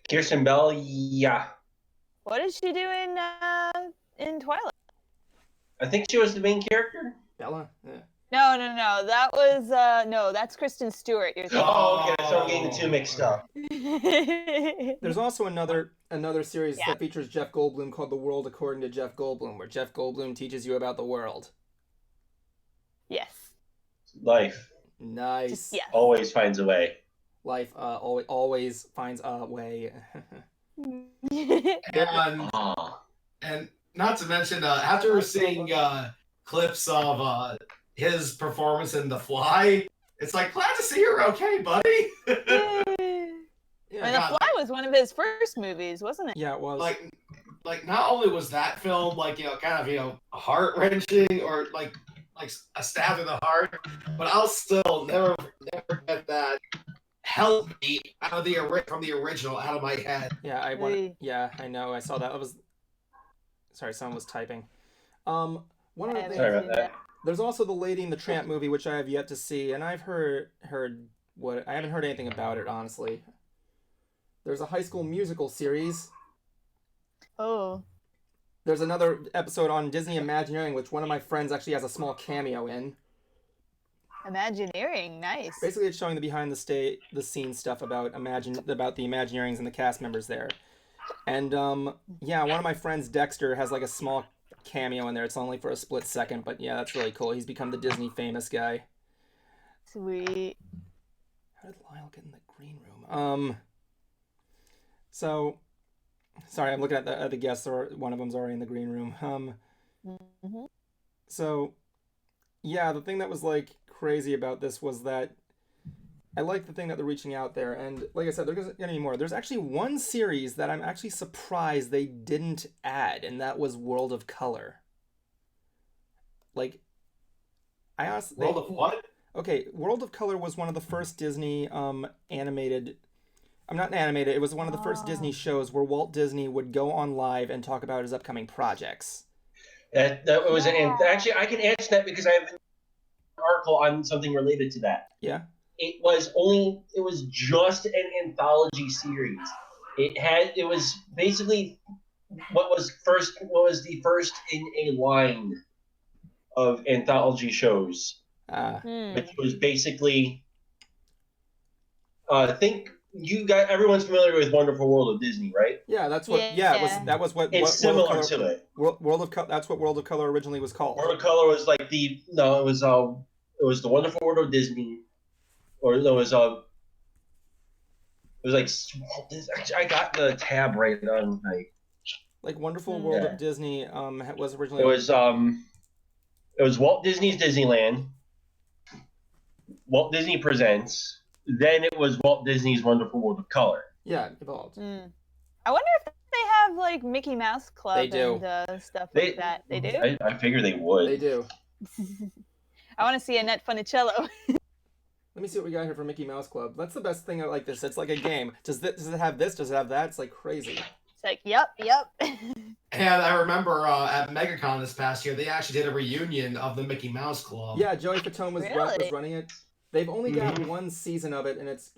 Kirsten Bell, yeah. What did she do in Twilight? I think she was the main character. Bella? Yeah. No. That was no. That's Kristen Stewart. You're thinking. Oh, okay. So I'm getting the two mixed up. There's also another series Yeah. that features Jeff Goldblum called The World According to Jeff Goldblum, where Jeff Goldblum teaches you about the world. Yes. Life Nice. Yes. always finds a way. Life always finds a way. And not to mention, after seeing clips of his performance in The Fly, it's like, glad to see you're okay, buddy. Yeah. And The Fly was one of his first movies, wasn't it? Yeah, it was. Like not only was that film kind of heart wrenching or like a stab in the heart, but I'll still never get that "Help Me" from the original out of my head. Yeah, Yeah, I know. I saw that. It was. Sorry, someone was typing. One of the things. Sorry about that. There's also the Lady and the Tramp movie, which I have yet to see, and I've heard what I haven't heard anything about it, honestly. There's a High School Musical series. Oh. There's another episode on Disney Imagineering, which one of my friends actually has a small cameo in. Imagineering, nice. Basically, it's showing the behind the scenes stuff about the Imagineerings and the cast members there. And yeah, one of my friends, Dexter, has like a small cameo in there. It's only for a split second, but yeah, that's really cool. He's become the Disney famous guy. Sweet. How did Lyle get in the green room? So, sorry, I'm looking at the guests. One of them's already in the green room. So, yeah, the thing that was like crazy about this was that I like the thing that they're reaching out there, and like I said, there's gonna be more. There's actually one series that I'm actually surprised they didn't add, and that was World of Color. Like, I honestly World of what? Okay, World of Color was one of the first Disney animated. I'm not animated. It was one of the first Disney shows where Walt Disney would go on live and talk about his upcoming projects. That was actually I can answer that because I have an article on something related to that. Yeah. It was just an anthology series. It was basically what was the first in a line of anthology shows. Which was basically I think everyone's familiar with Wonderful World of Disney, right? Yeah, that's what that was what it's similar to it. World of Color, that's what World of Color originally was called. World of Color was like it was the Wonderful World of Disney, or it was like I got the tab right on like Wonderful World of Disney was originally it was Walt Disney's Disneyland, Walt Disney Presents, then it was Walt Disney's Wonderful World of Color. Yeah, it evolved. I wonder if they have like Mickey Mouse Club and stuff like that. They do? I figure they would. They do. I want to see Annette Funicello. Let me see what we got here for Mickey Mouse Club. That's the best thing I like this. It's like a game. Does it have this? Does it have that? It's like crazy. It's like, yep. And I remember at MegaCon this past year, they actually did a reunion of the Mickey Mouse Club. Yeah, Joey Fatone was running it. They've only got one season of it, and it's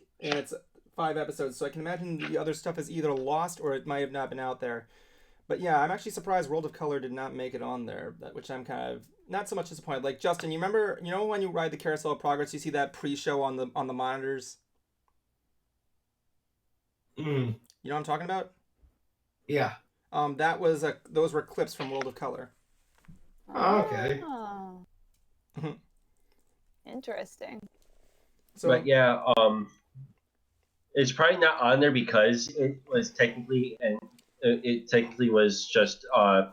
5 episodes. So I can imagine the other stuff is either lost or it might have not been out there. But yeah, I'm actually surprised World of Color did not make it on there, which I'm kind of not so much disappointed. Like Justin, you know when you ride the Carousel of Progress, you see that pre-show on the monitors. You know what I'm talking about? Yeah. Those were clips from World of Color. Oh, okay. Interesting. So, but yeah, it's probably not on there because it was technically was just part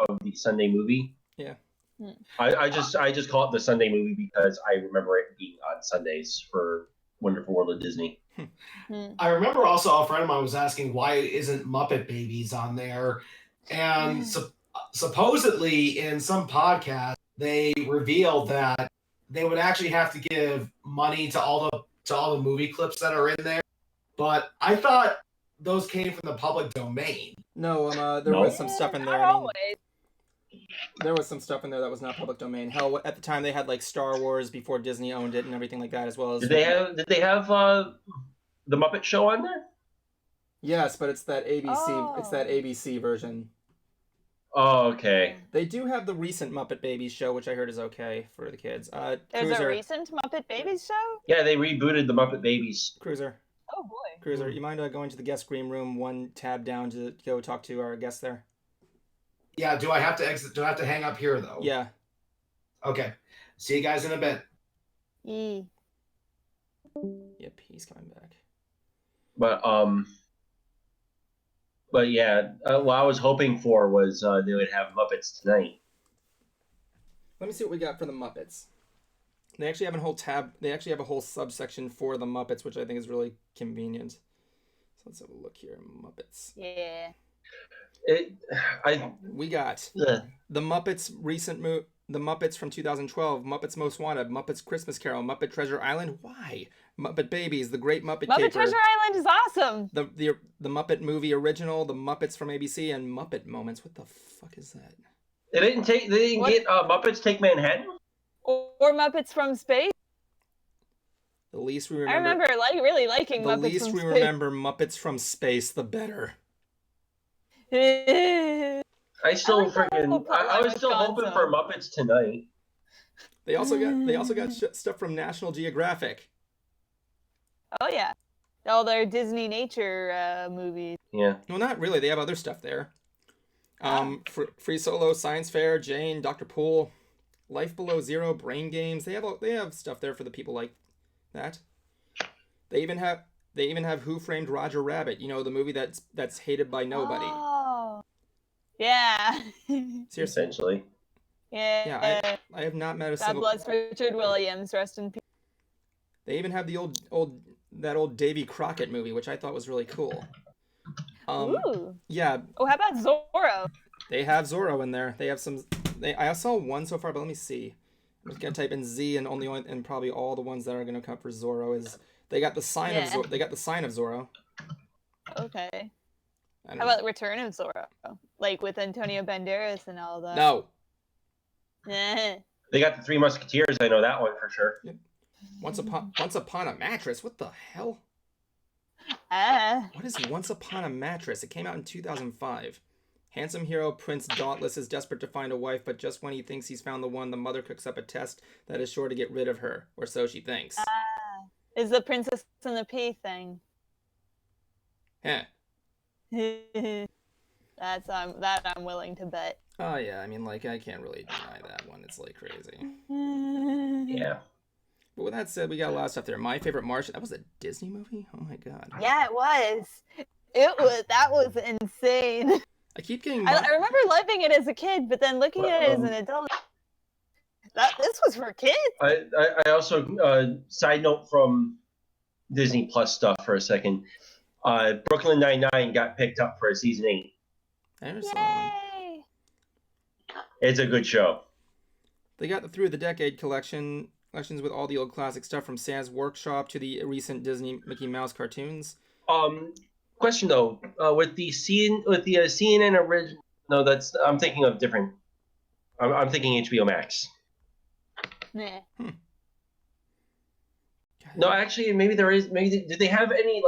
of the Sunday movie. Yeah. I just call it the Sunday movie because I remember it being on Sundays for Wonderful World of Disney. I remember also a friend of mine was asking why isn't Muppet Babies on there, and supposedly in some podcast they revealed that they would actually have to give money to all the movie clips that are in there. But I thought those came from the public domain. No, there was some stuff in there. There was some stuff in there that was not public domain. Hell, at the time they had like Star Wars before Disney owned it and everything like that, as well as. Did they have the Muppet Show on there? Yes, but it's that ABC. It's that ABC version. Oh, okay. They do have the recent Muppet Babies show, which I heard is okay for the kids. There's Cruiser. a recent Muppet Babies show? Yeah, they rebooted the Muppet Babies. Cruiser. Oh boy. Cruiser, you mind going to the guest green room one tab down to go talk to our guest there? Yeah, do I have to exit? Do I have to hang up here, though? Yeah. Okay. See you guys in a bit. Yep, he's coming back. But yeah, what I was hoping for was they would have Muppets Tonight. Let me see what we got for the Muppets. They actually have a whole tab. They actually have a whole subsection for the Muppets, which I think is really convenient. So let's have a look here. Muppets. Yeah. We got the Muppets recent the Muppets from 2012, Muppets Most Wanted, Muppets Christmas Carol, Muppet Treasure Island. Why? Muppet Babies, The Great Muppet Caper. Muppet Treasure Island is awesome. The Muppet Movie Original, The Muppets from ABC, and Muppet Moments. What the fuck is that? They didn't get Muppets Take Manhattan? Or Muppets from Space. The least we remember. I remember really liking Muppets from Space. The least we remember Muppets from Space, the better. I was still hoping for Muppets Tonight. They also got stuff from National Geographic. Oh yeah, all their Disney nature movies. Yeah. Well, not really. They have other stuff there. Free Solo, Science Fair, Jane, Dr. Poole, Life Below Zero, Brain Games. They have stuff there for the people like that. They even have Who Framed Roger Rabbit. You know, the movie that's hated by nobody. Oh. Yeah. Seriously. Essentially. Yeah. I have not met a God single. bless Richard Williams. Rest in peace. They even have the old Davy Crockett movie, which I thought was really cool. Ooh. Yeah. Oh, how about Zorro? They have Zorro in there. They have some. I saw one so far, but let me see. I'm just gonna type in Z, and and probably all the ones that are gonna come for Zorro is they got the sign of Zorro. Okay. How about Return of Zorro? Like with Antonio Banderas and all that. No. They got the Three Musketeers. I know that one for sure. Yep. Once Upon a Mattress. What the hell? What is Once Upon a Mattress? It came out in 2005. Handsome hero Prince Dauntless is desperate to find a wife, but just when he thinks he's found the one, the mother cooks up a test that is sure to get rid of her, or so she thinks. Is the Princess and the Pea thing? Heh. That I'm willing to bet. Oh yeah, I mean, like, I can't really deny that one. It's like crazy. Yeah. But with that said, we got a lot of stuff there. My Favorite Martian. That was a Disney movie? Oh my god. Yeah, it was. That was insane. I keep getting. I remember loving it as a kid, but then looking at it as an adult, this was for kids. I also side note from Disney Plus stuff for a second. Brooklyn Nine-Nine got picked up for a season 8. I never saw that one. It's a good show. They got the Through the Decade collections with all the old classic stuff from Santa's Workshop to the recent Disney Mickey Mouse cartoons. Question though, with the CNN original. No, I'm thinking of different. I'm thinking HBO Max. Nah. No, actually, maybe there is. Maybe do they have any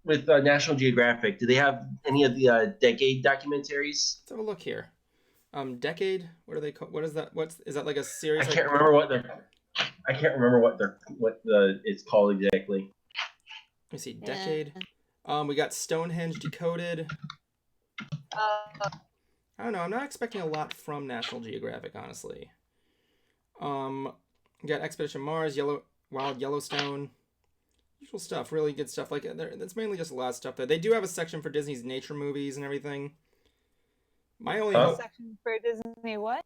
with National Geographic? Do they have any of the Decade documentaries? Let's have a look here. Decade. What are they called? What is that? Is that like a series? I can't remember what it's called exactly. Let me see. Decade. We got Stonehenge Decoded. I don't know. I'm not expecting a lot from National Geographic, honestly. We got Expedition Mars, Wild Yellowstone. Usual stuff. Really good stuff. Like, that's mainly just a lot of stuff there. They do have a section for Disney's nature movies and everything. My only section for Disney what?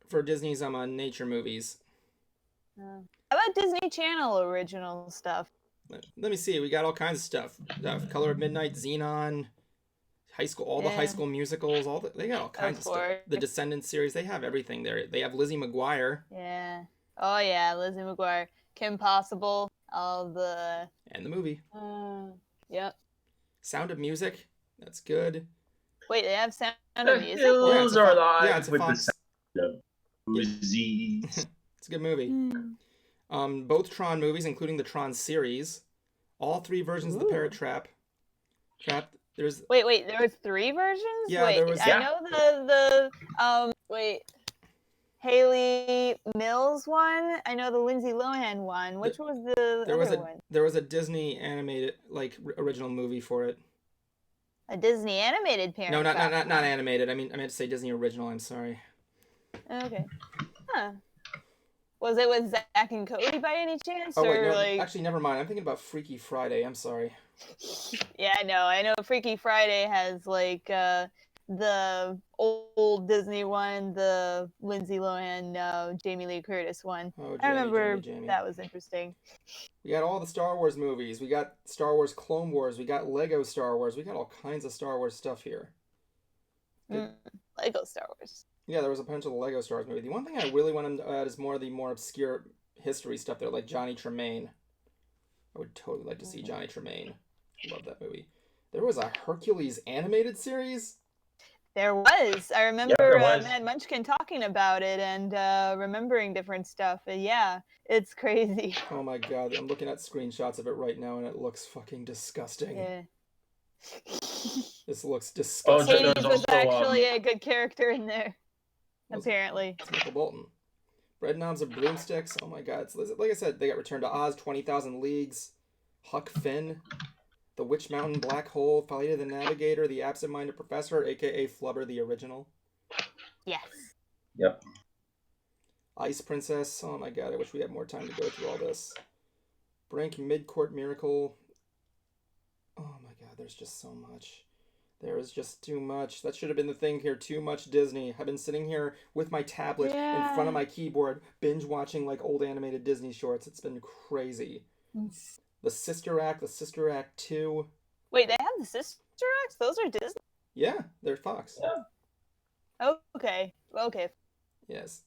For Disney's nature movies. How about Disney Channel original stuff? Let me see. We got all kinds of stuff. Color of Midnight, Xenon, high school, the high school musicals. They got all kinds of stuff. The Descendants series. They have everything there. They have Lizzie McGuire. Yeah. Oh yeah, Lizzie McGuire, Kim Possible, and the movie. Yep. Sound of Music. That's good. Wait, they have Sound of Music? Hills are alive it's with Fox. The sound of music. It's a good movie. Both Tron movies, including the Tron series. All 3 versions of The Parrot Trap. There's Wait, there was 3 versions? Yeah, wait, there was- I know wait, Haley Mills one. I know the Lindsay Lohan one. Which was the other one? There was a Disney animated original movie for it. A Disney animated Parent No, Trap. not animated. I meant to say Disney original. I'm sorry. Okay. Huh. Was it with Zach and Cody by any chance? Oh wait, or no, like... actually, never mind. I'm thinking about Freaky Friday. I'm sorry. Yeah, I know Freaky Friday has like the old Disney one, the Lindsay Lohan, Jamie Lee Curtis one. Oh, I remember Jamie. that was interesting. We got all the Star Wars movies. We got Star Wars Clone Wars. We got Lego Star Wars. We got all kinds of Star Wars stuff here. Lego Star Wars. Yeah, there was a bunch of the Lego Star Wars movie. The one thing I really want to add is more of the more obscure history stuff there, like Johnny Tremaine. I would totally like to see Johnny Tremaine. Love that movie. There was a Hercules animated series? There was. I remember Mad Munchkin talking about it and remembering different stuff. And yeah, it's crazy. Oh my god, I'm looking at screenshots of it right now and it looks fucking disgusting. Yeah. This looks disgusting. Hades was actually a good character in there, apparently. It's Michael Bolton. Bread Knobs of Broomsticks. Oh my god. So, like I said, they got Return to Oz, 20,000 Leagues, Huck Finn, The Witch Mountain, Black Hole, Folly the Navigator, The Absent-Minded Professor, aka Flubber the Original. Yes. Yep. Ice Princess. Oh my god, I wish we had more time to go through all this. Brink, Midcourt Miracle. Oh my god, there's just so much. There is just too much. That should have been the thing here. Too much Disney. I've been sitting here with my tablet in front of my keyboard, binge watching like old animated Disney shorts. It's been crazy. The Sister Act 2. Wait, they have the Sister Acts? Those are Disney? Yeah, they're Fox. Yeah. Okay. Yes.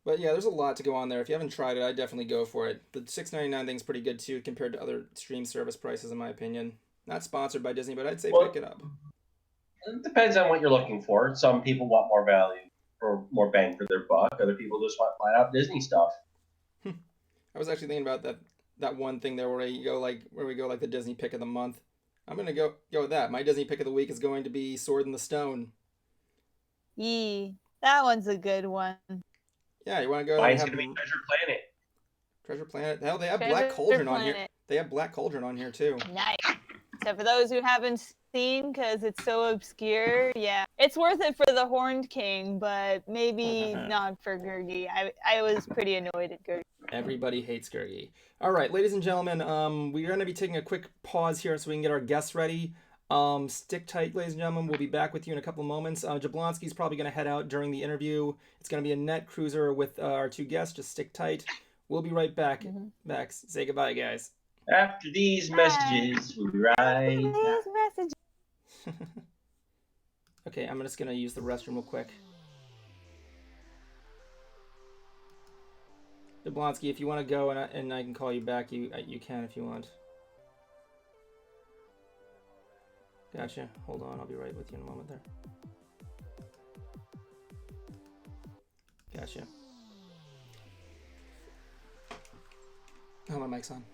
But yeah, there's a lot to go on there. If you haven't tried it, I'd definitely go for it. The $6.99 thing's pretty good too compared to other stream service prices, in my opinion. Not sponsored by Disney, but I'd say pick it up. It depends on what you're looking for. Some people want more value or more bang for their buck. Other people just want flat out Disney stuff. I was actually thinking about that one thing there where we go like the Disney pick of the month. I'm gonna go with that. My Disney pick of the week is going to be Sword in the Stone. Yee, that one's a good one. Yeah, you want to go? Mine's gonna be Treasure Planet. Treasure Planet. Hell, they have Black Cauldron on here. They have Black Cauldron on here too. Nice. So for those who haven't seen, because it's so obscure, yeah, it's worth it for the Horned King, but maybe not for Gurgi. I was pretty annoyed at Gurgi. Everybody hates Gurgi. All right, ladies and gentlemen, we're going to be taking a quick pause here so we can get our guests ready. Stick tight, ladies and gentlemen. We'll be back with you in a couple of moments. Jablonski's probably going to head out during the interview. It's going to be a net cruiser with our two guests. Just stick tight. We'll be right back. Max, say goodbye, guys. After these messages, we'll be right back. Okay, I'm just going to use the restroom real quick. Jablonski, if you want to go and I can call you back, you can if you want. Gotcha. Hold on, I'll be right with you in a moment there. Gotcha. Oh, my mic's on.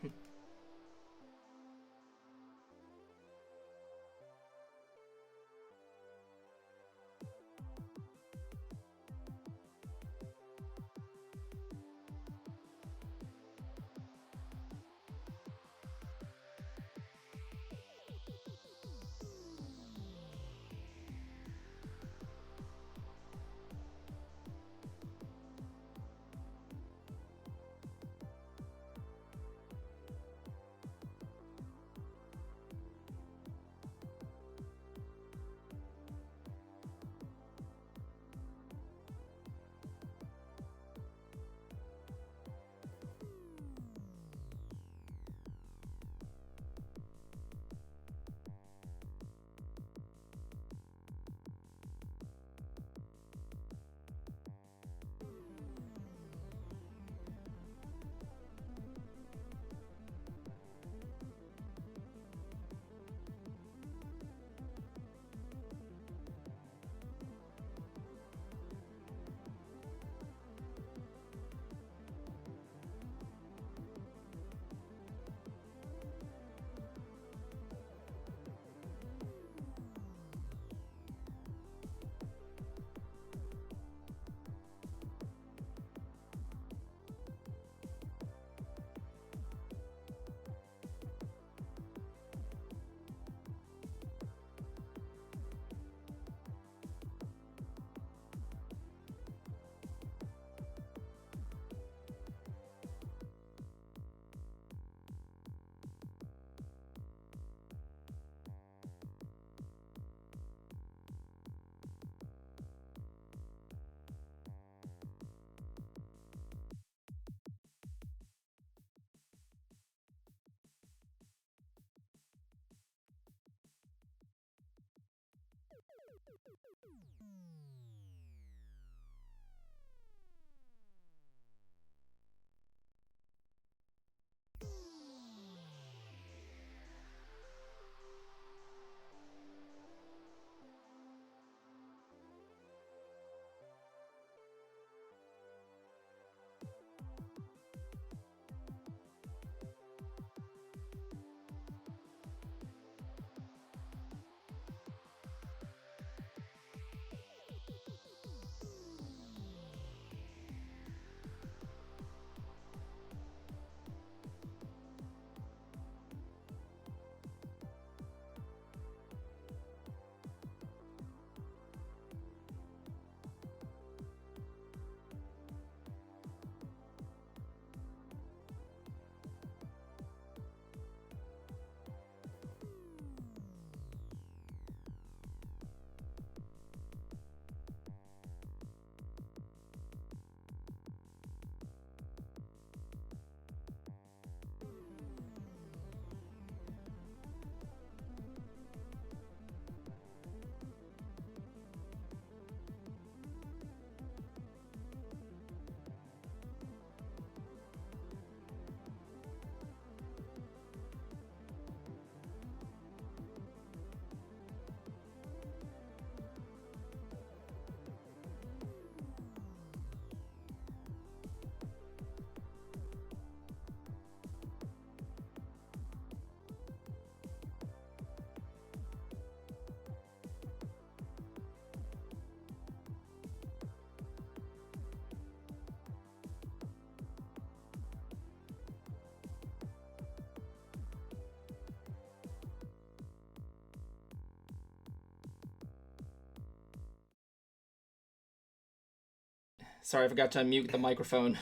Sorry, I forgot to unmute the microphone.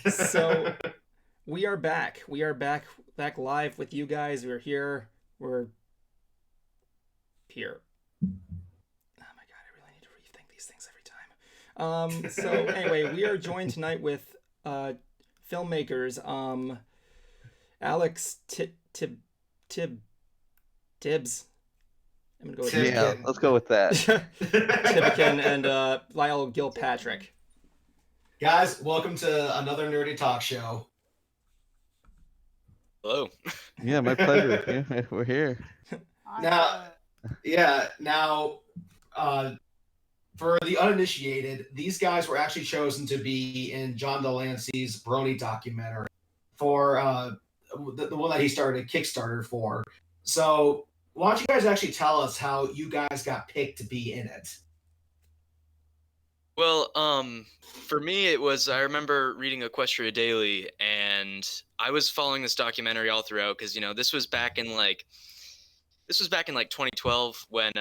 So we are back. We are back live with you guys. We're here. We're here. Oh my god, I really need to rethink these things every time. So anyway, we are joined tonight with filmmakers. Alex Tibbs. I'm gonna go with Yeah, let's go with that. Tibcken and Lyle Gilpatrick. Guys, welcome to another nerdy talk show. Hello. Yeah, my pleasure. Yeah, we're here. Now, for the uninitiated, these guys were actually chosen to be in John Delancey's BRONY documentary for the one that he started a Kickstarter for. So why don't you guys actually tell us how you guys got picked to be in it? Well, for me, it was, I remember reading Equestria Daily, and I was following this documentary all throughout because, this was back in like 2012 when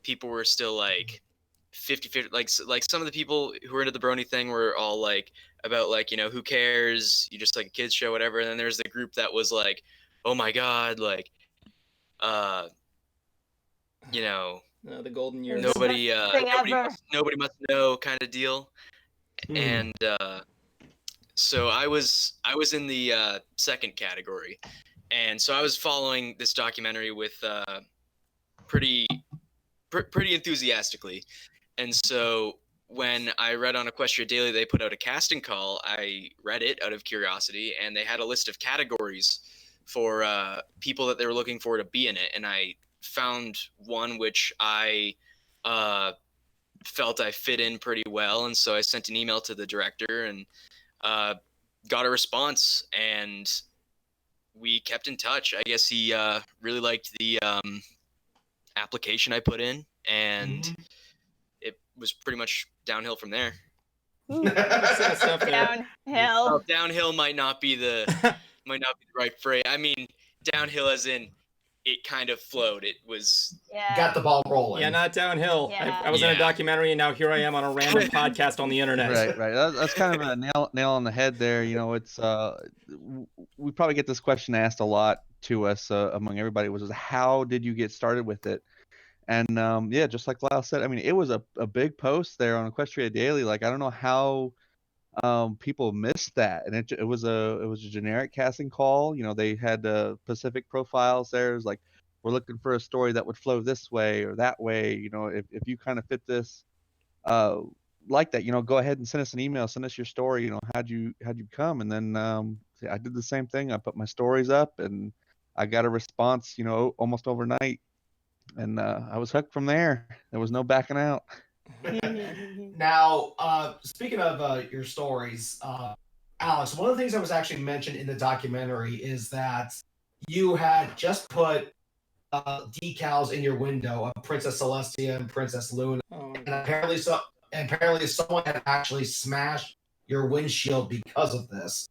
people were still like 50-50, like some of the people who were into the Brony thing were all like about like, who cares? You just like a kids show, whatever. And then there's the group that was like, oh my God, like, the golden years. nobody must know kind of deal. And so I was in the second category, and so I was following this documentary with pretty enthusiastically. And so when I read on Equestria Daily they put out a casting call, I read it out of curiosity, and they had a list of categories for people that they were looking for to be in it, and I found one which I felt I fit in pretty well, and so I sent an email to the director and got a response, and we kept in touch. I guess he really liked the application I put in, and it was pretty much downhill from there. Downhill. Well, downhill might not be the right phrase. I mean, downhill as in it kind of flowed. It was Got the ball rolling. Yeah, not downhill. Yeah. I was in a documentary, and now here I am on a random podcast on the internet. Right. That's kind of a nail on the head there. It's we probably get this question asked a lot to us among everybody, was how did you get started with it? And just like Lyle said, I mean, it was a big post there on Equestria Daily. Like, I don't know how people missed that, and it was a generic casting call. They had Pacific profiles there. It was like, we're looking for a story that would flow this way or that way. If you kind of fit this like that, go ahead and send us an email, send us your story. How'd you come? And then I did the same thing. I put my stories up, and I got a response almost overnight, and I was hooked from there. There was no backing out. Now, speaking of your stories, Alex, one of the things that was actually mentioned in the documentary is that you had just put decals in your window of Princess Celestia and Princess Luna, and apparently someone had actually smashed your windshield because of this.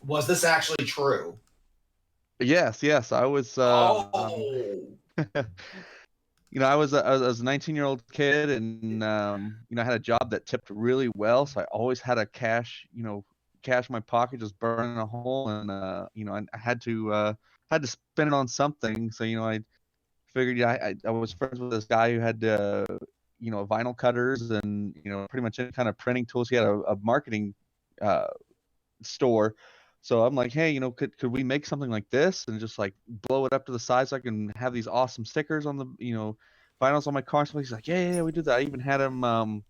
Was this actually true? Yes, I was. I was a 19-year-old kid, and I had a job that tipped really well, so I always had a cash in my pocket, just burning a hole, and I had to spend it on something. So I figured I was friends with this guy who had vinyl cutters and pretty much any kind of printing tools. He had a marketing store. So I'm like, hey, could we make something like this and just like blow it up to the size so I can have these awesome stickers on the, vinyls on my car? So he's like, yeah, we did that. I even had him, I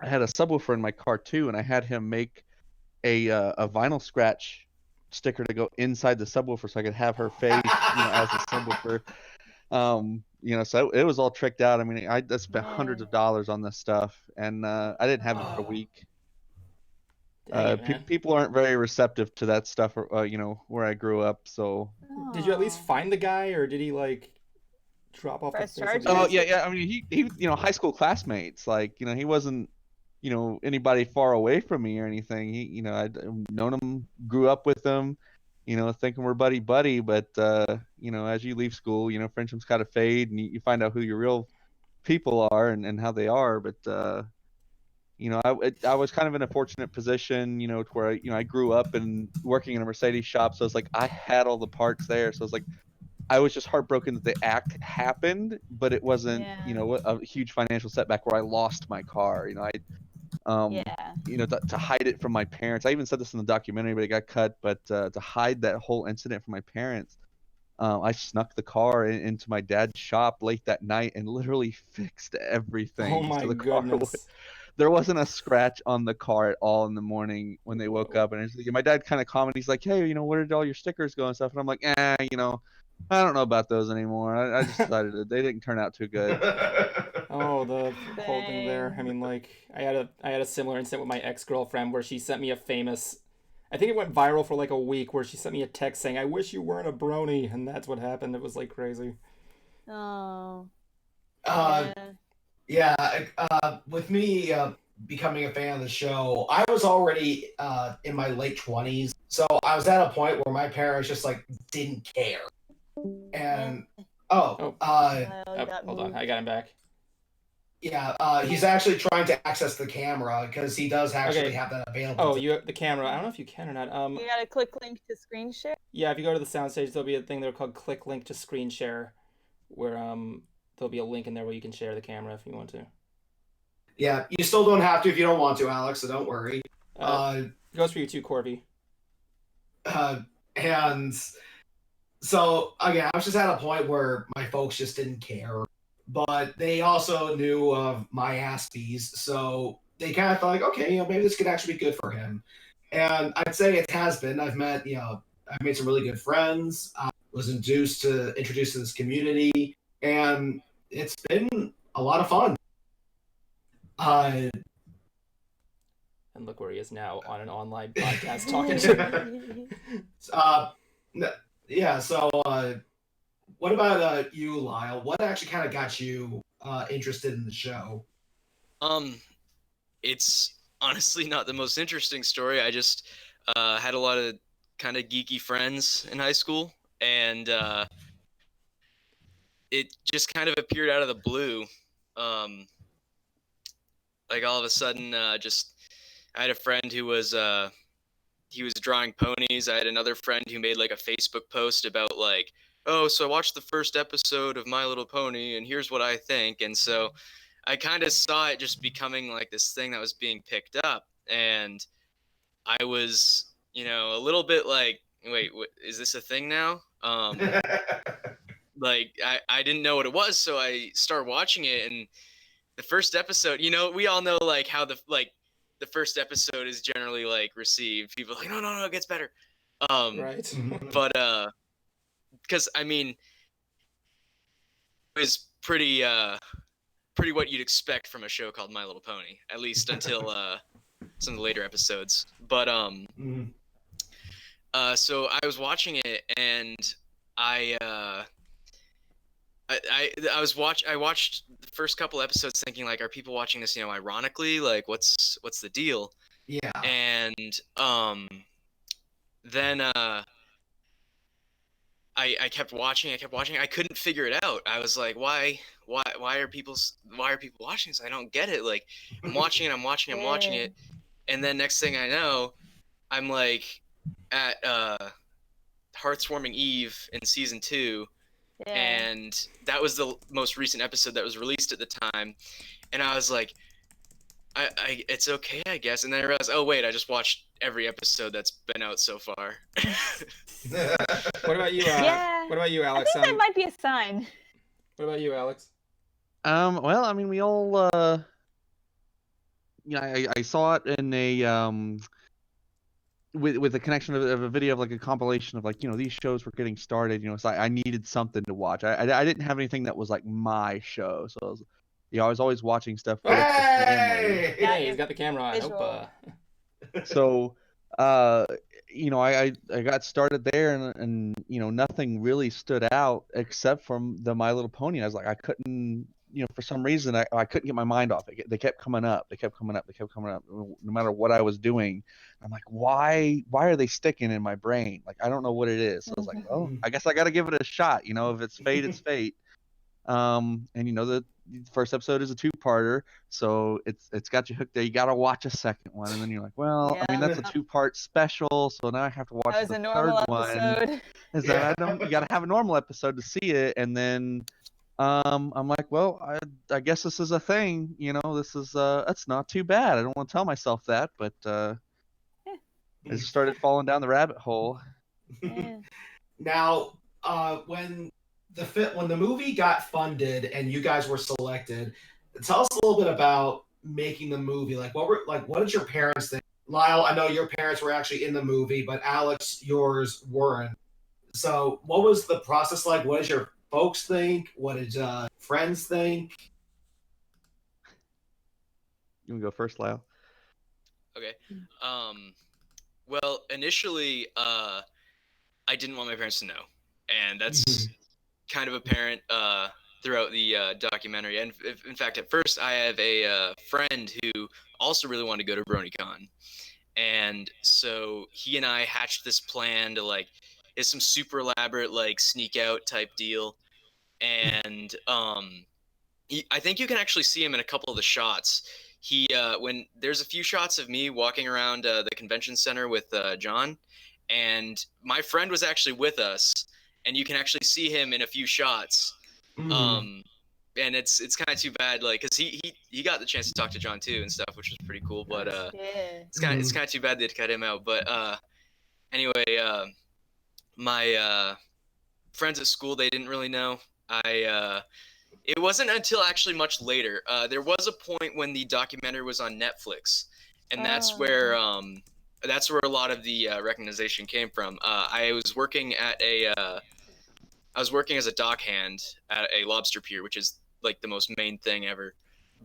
had a subwoofer in my car too, and I had him make a vinyl scratch sticker to go inside the subwoofer so I could have her face, as a subwoofer. So it was all tricked out. I mean, I spent hundreds of dollars on this stuff, and I didn't have it for a week. People aren't very receptive to that stuff, where I grew up. So, did you at least find the guy, or did he like drop off the face of the Oh earth? yeah. I mean, he high school classmates. Like, he wasn't anybody far away from me or anything. I'd known him, grew up with him, thinking we're buddy. But as you leave school, friendships kind of fade, and you find out who your real people are and how they are. But I was kind of in a fortunate position, to where I grew up and working in a Mercedes shop, so it's like I had all the parts there. So it's like I was just heartbroken that the act happened, but it wasn't, a huge financial setback where I lost my car. To hide it from my parents. I even said this in the documentary, but it got cut. But to hide that whole incident from my parents, I snuck the car into my dad's shop late that night and literally fixed everything. Oh my So the car goodness. there wasn't a scratch on the car at all in the morning when they woke up. And my dad kind of commented, he's like, "Hey, where did all your stickers go and stuff?" And I'm like, I don't know about those anymore. I just decided that they didn't turn out too good. Oh, the whole thing there. I mean, like, I had a similar incident with my ex-girlfriend where she sent me a famous, I think it went viral for like a week, where she sent me a text saying, "I wish you weren't a brony," and that's what happened. It was like crazy. Oh. With me becoming a fan of the show, I was already in my late 20s, so I was at a point where my parents just like didn't care. And hold on, I got him back. Yeah, he's actually trying to access the camera because he does actually have that available. Oh, you have the camera. I don't know if you can or not. You gotta click link to screen share. Yeah, if you go to the soundstage, there'll be a thing there called click link to screen share, where there'll be a link in there where you can share the camera if you want to. Yeah, you still don't have to if you don't want to, Alex. So don't worry. It goes for you too, Corby. And so again, I was just at a point where my folks just didn't care. But they also knew of my Aspies, so they kind of thought, like, okay, maybe this could actually be good for him. And I'd say it has been. I've made some really good friends. I was introduced to this community, and it's been a lot of fun. And look where he is now on an online podcast talking to. What about you, Lyle? What actually kind of got you interested in the show? It's honestly not the most interesting story. I just had a lot of kind of geeky friends in high school, and it just kind of appeared out of the blue. Like all of a sudden, I had a friend who was he was drawing ponies. I had another friend who made like a Facebook post about like, oh, so I watched the first episode of My Little Pony and here's what I think. And so I kind of saw it just becoming like this thing that was being picked up. And I was, a little bit like, wait, is this a thing now? Like I didn't know what it was. So I started watching it, and the first episode, we all know like how the first episode is generally like received. People are like, no, it gets better. Right. But because I mean, it was pretty what you'd expect from a show called My Little Pony, at least until some of the later episodes. But so I was watching it, and I watched the first couple episodes thinking like, are people watching this, ironically? Like, what's the deal? Yeah. And then I kept watching. I couldn't figure it out. I was like, why are people watching this? I don't get it. Like, I'm watching it, and then next thing I know, I'm like at Heartswarming Eve in season 2. Yeah. And that was the most recent episode that was released at the time, and I was like, I it's okay, I guess. And then I realized, oh wait, I just watched every episode that's been out so far. What about you? What about you, Alex? I think that might be a sign. What about you, Alex? Well, I mean, we all, I saw it in a with a connection of a video of like a compilation of like, these shows were getting started, so I needed something to watch. I didn't have anything that was like my show, so I was always watching stuff with the family. Hey, he's got the camera on. Hope, So I got started there, and nothing really stood out except from the My Little Pony. I was like, I couldn't, for some reason I couldn't get my mind off it. They kept coming up, no matter what I was doing. I'm like, why are they sticking in my brain? Like, I don't know what it is. So I was like, well, I guess I got to give it a shot. If it's fate, it's fate. And the first episode is a two-parter, so it's got you hooked there. You got to watch a second one, and then you're like, well, I mean, that's a two-part special, so now I have to watch That was the a normal third one. episode. Is that you got to have a normal episode to see it, and then I'm like, well, I guess this is a thing, this is that's not too bad. I don't want to tell myself that, but I just started falling down the rabbit hole. Yeah. Now, when the movie got funded and you guys were selected, tell us a little bit about making the movie. What did your parents think? Lyle, I know your parents were actually in the movie, but Alex, yours weren't. So, what was the process like? What did your folks think? What did friends think? You want to go first, Lyle? Okay. Well, initially, I didn't want my parents to know, and that's kind of apparent throughout the documentary. And in fact, at first, I have a friend who also really wanted to go to BronyCon, and so he and I hatched this plan to it's some super elaborate sneak out type deal, and I think you can actually see him in a couple of the shots. He when there's a few shots of me walking around the convention center with John, and my friend was actually with us, and you can actually see him in a few shots. And it's kind of too bad, because he got the chance to talk to John too and stuff, which was pretty cool. But it's kind of too bad they cut him out. But anyway, my friends at school, they didn't really know. It wasn't until actually much later. There was a point when the documentary was on Netflix, and that's where a lot of the recognition came from. I was working as a dockhand at a lobster pier, which is the most main thing ever.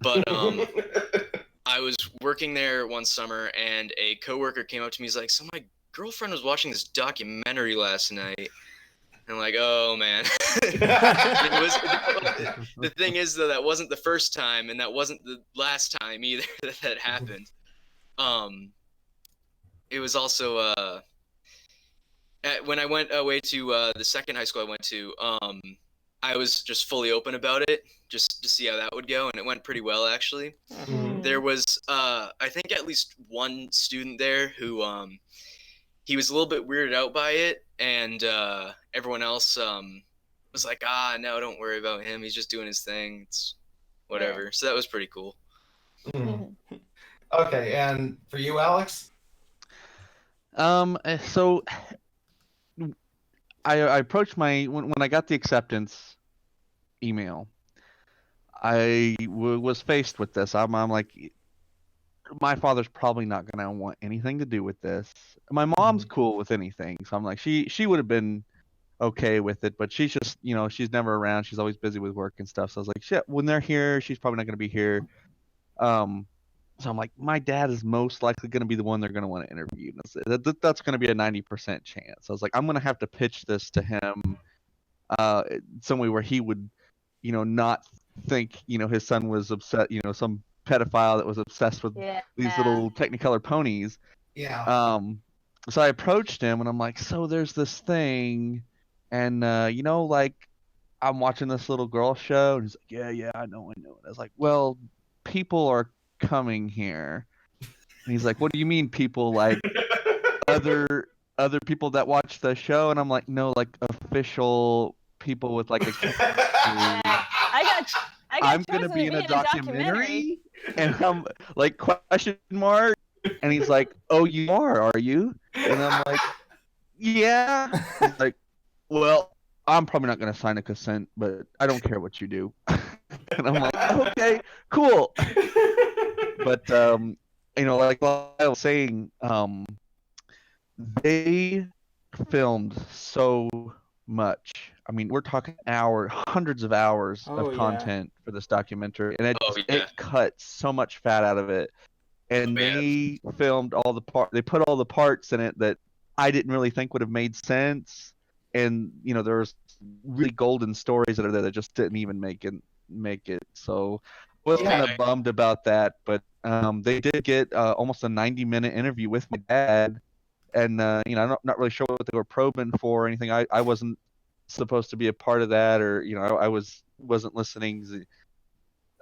But I was working there one summer, and a coworker came up to me. He's like, "So my girlfriend was watching this documentary last night." And I'm like, oh man. The thing is, though, that wasn't the first time, and that wasn't the last time either that happened. It was also when I went away to the second high school I went to. I was just fully open about it, just to see how that would go, and it went pretty well actually. There was I think at least one student there who he was a little bit weirded out by it, and everyone else was like, no, don't worry about him. He's just doing his thing. It's whatever. Yeah. So that was pretty cool. Okay, and for you, Alex? So I approached when I got the acceptance email, I was faced with this. I'm like, my father's probably not going to want anything to do with this. My mom's cool with anything. So I'm like, she would have been okay with it, but she's just, she's never around. She's always busy with work and stuff. So I was like, shit, when they're here, she's probably not going to be here. So I'm like, my dad is most likely going to be the one they're going to want to interview. That's going to be a 90% chance. I was like, I'm going to have to pitch this to him some way where he would, not think, his son was upset, some pedophile that was obsessed with these little Technicolor ponies. Yeah. So I approached him and I'm like, so there's this thing, and I'm watching this little girl show, and he's like, yeah, I know. And I was like, well, people are coming here. And he's like, what do you mean people? Like other people that watch the show? And I'm like, no, like official people with like a I'm gonna be in a documentary, and I'm like, question mark, and he's like, oh, you are you? And I'm like, yeah. He's like, well, I'm probably not gonna sign a consent, but I don't care what you do. And I'm like, okay, cool. But like I was saying, they filmed so much. I mean, we're talking hundreds of hours of content for this documentary, and it cut so much fat out of it. And they filmed all the they put all the parts in it that I didn't really think would have made sense. And there's really golden stories that are there that just didn't even make it. So I was kind of bummed about that. But they did get almost a 90-minute interview with my dad. And I'm not really sure what they were probing for or anything. I wasn't supposed to be a part of that, or I wasn't listening.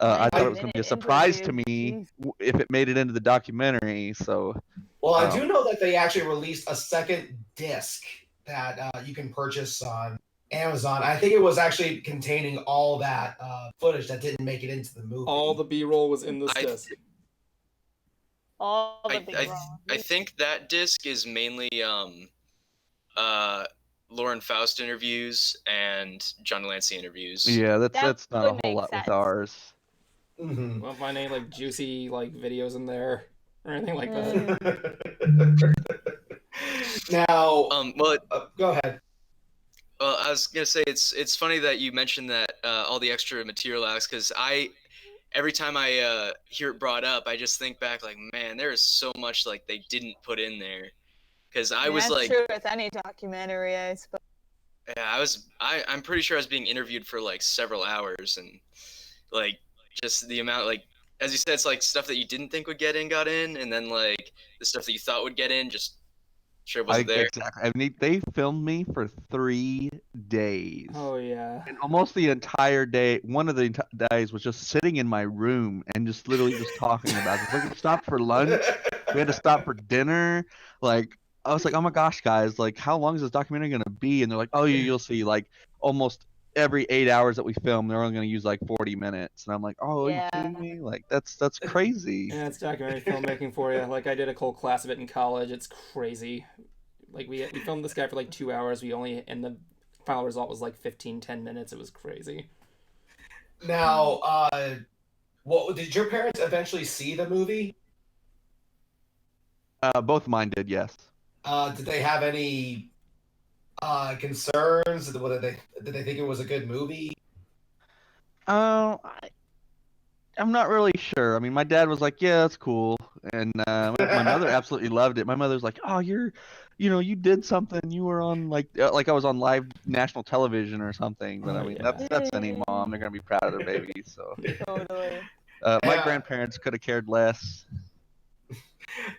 I thought it was going to be a surprise to me if it made it into the documentary. So, well, I do know that they actually released a second disc that you can purchase on Amazon. I think it was actually containing all that footage that didn't make it into the movie. All the B-roll was in this disc. All the B-roll. I think that disc is mainly Lauren Faust interviews and John Delancey interviews. Yeah, that's not a whole lot with ours. Mm-hmm. Won't find any like juicy like videos in there or anything like that. Now, well, go ahead. Well, I was gonna say it's funny that you mentioned that all the extra material, Alex, because every time I hear it brought up, I just think back like, man, there is so much like they didn't put in there. Because I was that's like, true with any documentary, I suppose. Yeah, I'm pretty sure I was being interviewed for like several hours, and like just the amount, like as you said, it's like stuff that you didn't think would get in got in, and then like the stuff that you thought would get in just sure wasn't there. Exactly. I mean, they filmed me for 3 days. Oh yeah. And almost the entire day, one of the days was just sitting in my room and just literally just talking about it. Like we stopped for lunch, we had to stop for dinner. Like I was like, oh my gosh, guys, like how long is this documentary gonna be? And they're like, oh, you'll see. Like almost every 8 hours that we film, they're only gonna use like 40 minutes. And I'm like, oh, are you kidding me? Like that's crazy. Yeah, it's documentary filmmaking for you. Like I did a whole class of it in college. It's crazy. Like we filmed this guy for like 2 hours. And the final result was like 10 minutes. It was crazy. Now, did your parents eventually see the movie? Both of mine did, yes. Did they have any concerns? Did they think it was a good movie? I'm not really sure. I mean, my dad was like, "Yeah, that's cool," and my mother absolutely loved it. My mother's like, "Oh, you did something. You were on like I was on live national television or something." But I mean, that's any mom. They're gonna be proud of their baby. So Totally. my grandparents could have cared less.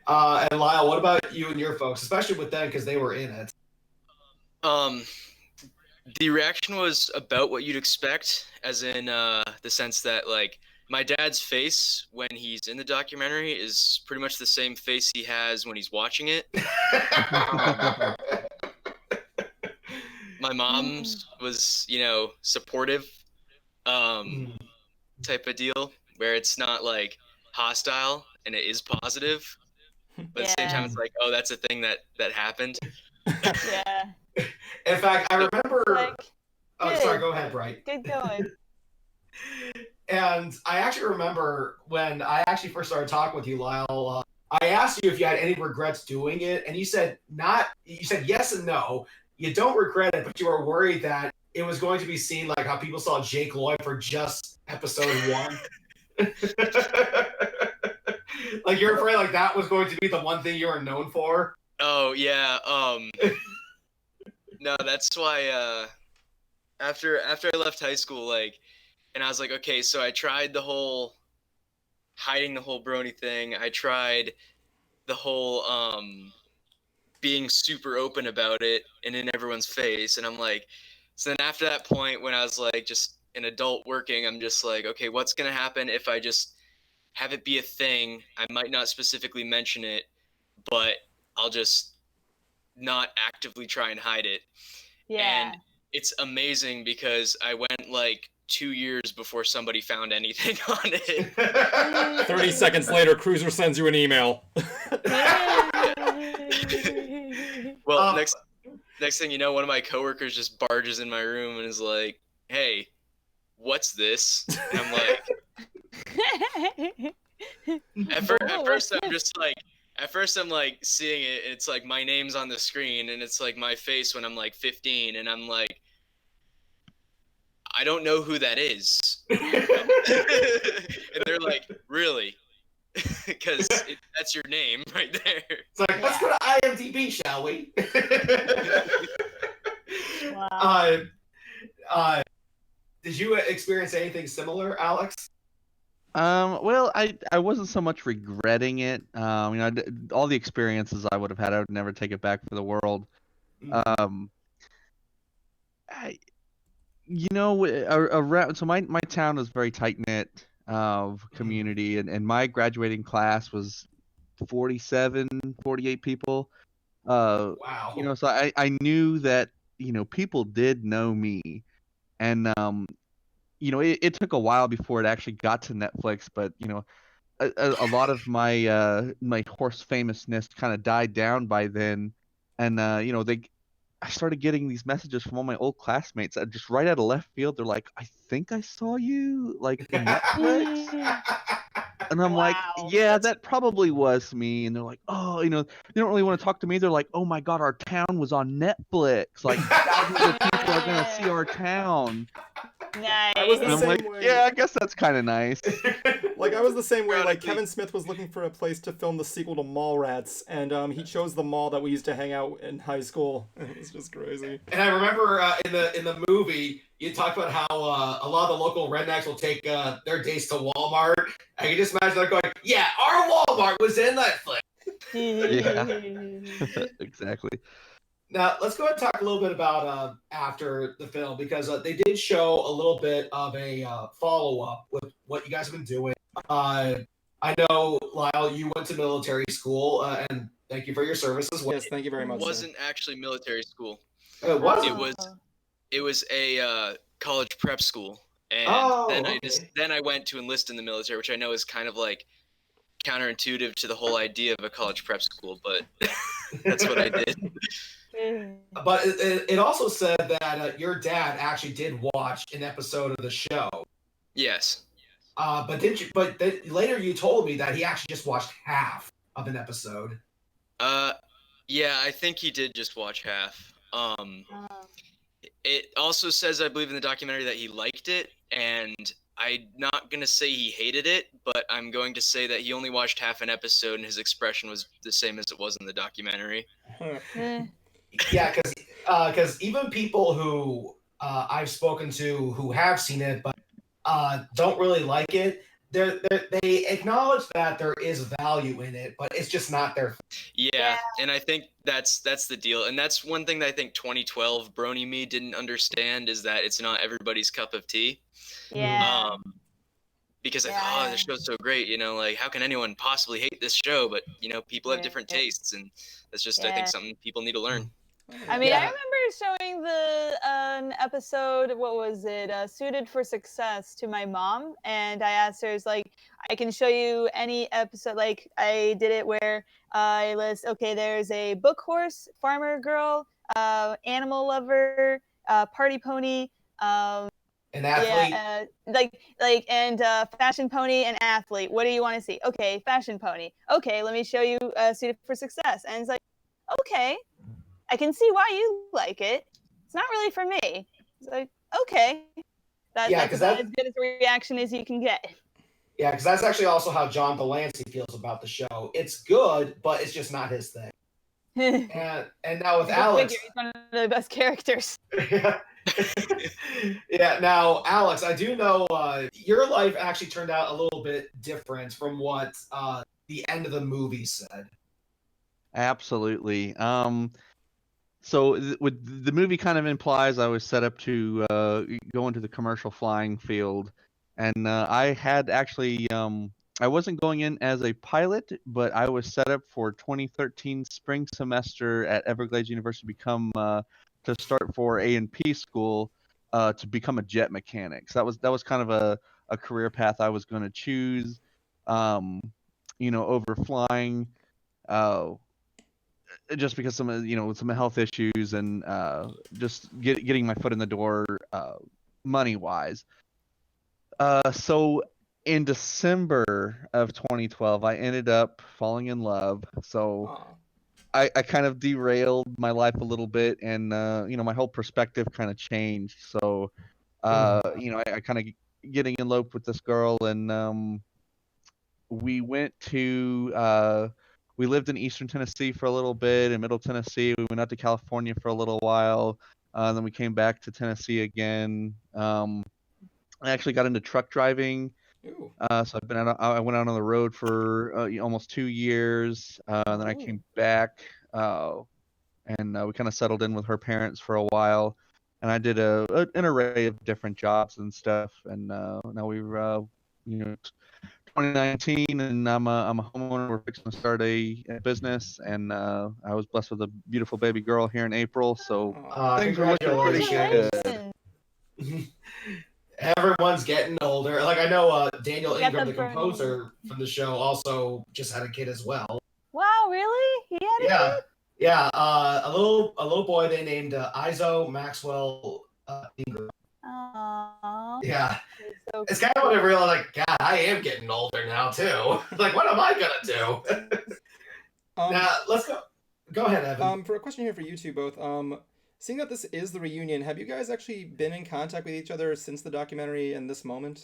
And Lyle, what about you and your folks, especially with them because they were in it? The reaction was about what you'd expect, as in the sense that like my dad's face when he's in the documentary is pretty much the same face he has when he's watching it. My mom's was, supportive type of deal where it's not like hostile and it is positive. But at the same time, it's like, oh, that's a thing that happened. Yeah. In fact, I remember. Sorry, go ahead, Bright. Good going. And I actually remember when I actually first started talking with you, Lyle. I asked you if you had any regrets doing it, and you said not. You said yes and no. You don't regret it, but you were worried that it was going to be seen like how people saw Jake Lloyd for just episode 1. Like you're afraid like that was going to be the one thing you were known for. Oh yeah. No, that's why. After I left high school, like, and I was like, okay, so I tried the whole hiding the whole brony thing. I tried the whole being super open about it and in everyone's face. And I'm like, so then after that point, when I was like just an adult working, I'm just like, okay, what's gonna happen if I just have it be a thing? I might not specifically mention it, but I'll just not actively try and hide it. Yeah. And it's amazing because I went like 2 years before somebody found anything on it. 30 seconds later, Cruiser sends you an email. Well, next thing you know, one of my coworkers just barges in my room and is like, "Hey, what's this?" And I'm like, at first I'm like seeing it. It's like my name's on the screen and it's like my face when I'm like 15, and I'm like, I don't know who that is. And they're like, really? Because that's your name right there. It's like, let's go to IMDb, shall we? Wow. Did you experience anything similar, Alex? Well, I wasn't so much regretting it. All the experiences I would have had, I would never take it back for the world. around, so my town is very tight knit community, and my graduating class was 47, 48 people. Wow. So I knew that people did know me, and it took a while before it actually got to Netflix, but a lot of my horse famousness kind of died down by then, and I started getting these messages from all my old classmates just right out of left field. They're like, "I think I saw you like in Netflix." And I'm like, Wow. yeah, That's that probably was me. And they're like, oh, they don't really want to talk to me. They're like, oh my God, our town was on Netflix. Like thousands of people are gonna see our town. I was And the I'm Nice. like, same way. yeah, I guess that's kind of nice. Like I was the same way. Like Ironically- Kevin Smith was looking for a place to film the sequel to Mallrats, and he chose the mall that we used to hang out in high school. It was just crazy. And I remember in the movie, you talked about how a lot of the local rednecks will take their dates to Walmart. I can just imagine they're going, "Yeah, our Walmart was in that flick." Yeah. Exactly. Now let's go ahead and talk a little bit about after the film, because they did show a little bit of a follow up with what you guys have been doing. I know, Lyle, you went to military school, and thank you for your service as well. Yes, thank you very much, sir. wasn't actually military school. It was. It was a college prep school, and then I went to enlist in the military, which I know is kind of like counterintuitive to the whole idea of a college prep school, but that's what I did. But it also said that your dad actually did watch an episode of the show. Yes. But didn't you? But later you told me that he actually just watched half of an episode. Yeah, I think he did just watch half. It also says, I believe in the documentary, that he liked it, and I'm not gonna say he hated it, but I'm going to say that he only watched half an episode, and his expression was the same as it was in the documentary. Yeah, because even people who I've spoken to who have seen it but don't really like it, they acknowledge that there is value in it, but it's just not their. Yeah, and I think that's the deal, and that's one thing that I think 2012 Brony me didn't understand, is that it's not everybody's cup of tea. Yeah. Because I thought, oh, this show's so great, like how can anyone possibly hate this show? But people have different tastes, and that's just I think something people need to learn. I mean, I remember showing an episode, what was it, Suited for Success, to my mom, and I asked her, like, I can show you any episode, like, I did it where I list, okay, there's a book horse, farmer girl, animal lover, party pony, an athlete. Yeah, and fashion pony and athlete. What do you want to see? Okay, fashion pony. Okay, let me show you Suited for Success. And it's like, okay, I can see why you like it. It's not really for me. It's like, okay. That's about as good as a reaction as you can get. Yeah, because that's actually also how John Delancey feels about the show. It's good, but it's just not his thing. and now with Alex, he's one of the best characters. Yeah, now Alex, I do know your life actually turned out a little bit different from what the end of the movie said. Absolutely. So with the movie kind of implies I was set up to go into the commercial flying field, and I had actually I wasn't going in as a pilot, but I was set up for 2013 spring semester at Everglades University to start for A&P school to become a jet mechanic. So that was kind of a career path I was going to choose, over flying. Just because some health issues and just getting my foot in the door money wise. So in December of 2012, I ended up falling in love. So I kind of derailed my life a little bit, and my whole perspective kind of changed. So I kind of getting eloped with this girl, and we went to we lived in Eastern Tennessee for a little bit, in Middle Tennessee. We went out to California for a little while. Then we came back to Tennessee again. I actually got into truck driving. So I went out on the road for almost 2 years. Then I came back, and we kind of settled in with her parents for a while. and I did an array of different jobs and stuff. And now we're 2019, and I'm a homeowner. We're fixing to start a business, and I was blessed with a beautiful baby girl here in April. So things are looking pretty good. Congratulations. Everyone's getting older. Like I know Daniel You got Ingram, the the composer from the show, also just had a kid as well. Wow, really? He had a kid? Yeah. A little boy they named Izo Maxwell Ingram. Aww. Yeah. So it's kind of when I realized, like, God, I am getting older now too. Like, what am I gonna do? Now let's go. Go ahead, Evan. For a question here for you two both. Seeing that this is the reunion, have you guys actually been in contact with each other since the documentary and this moment?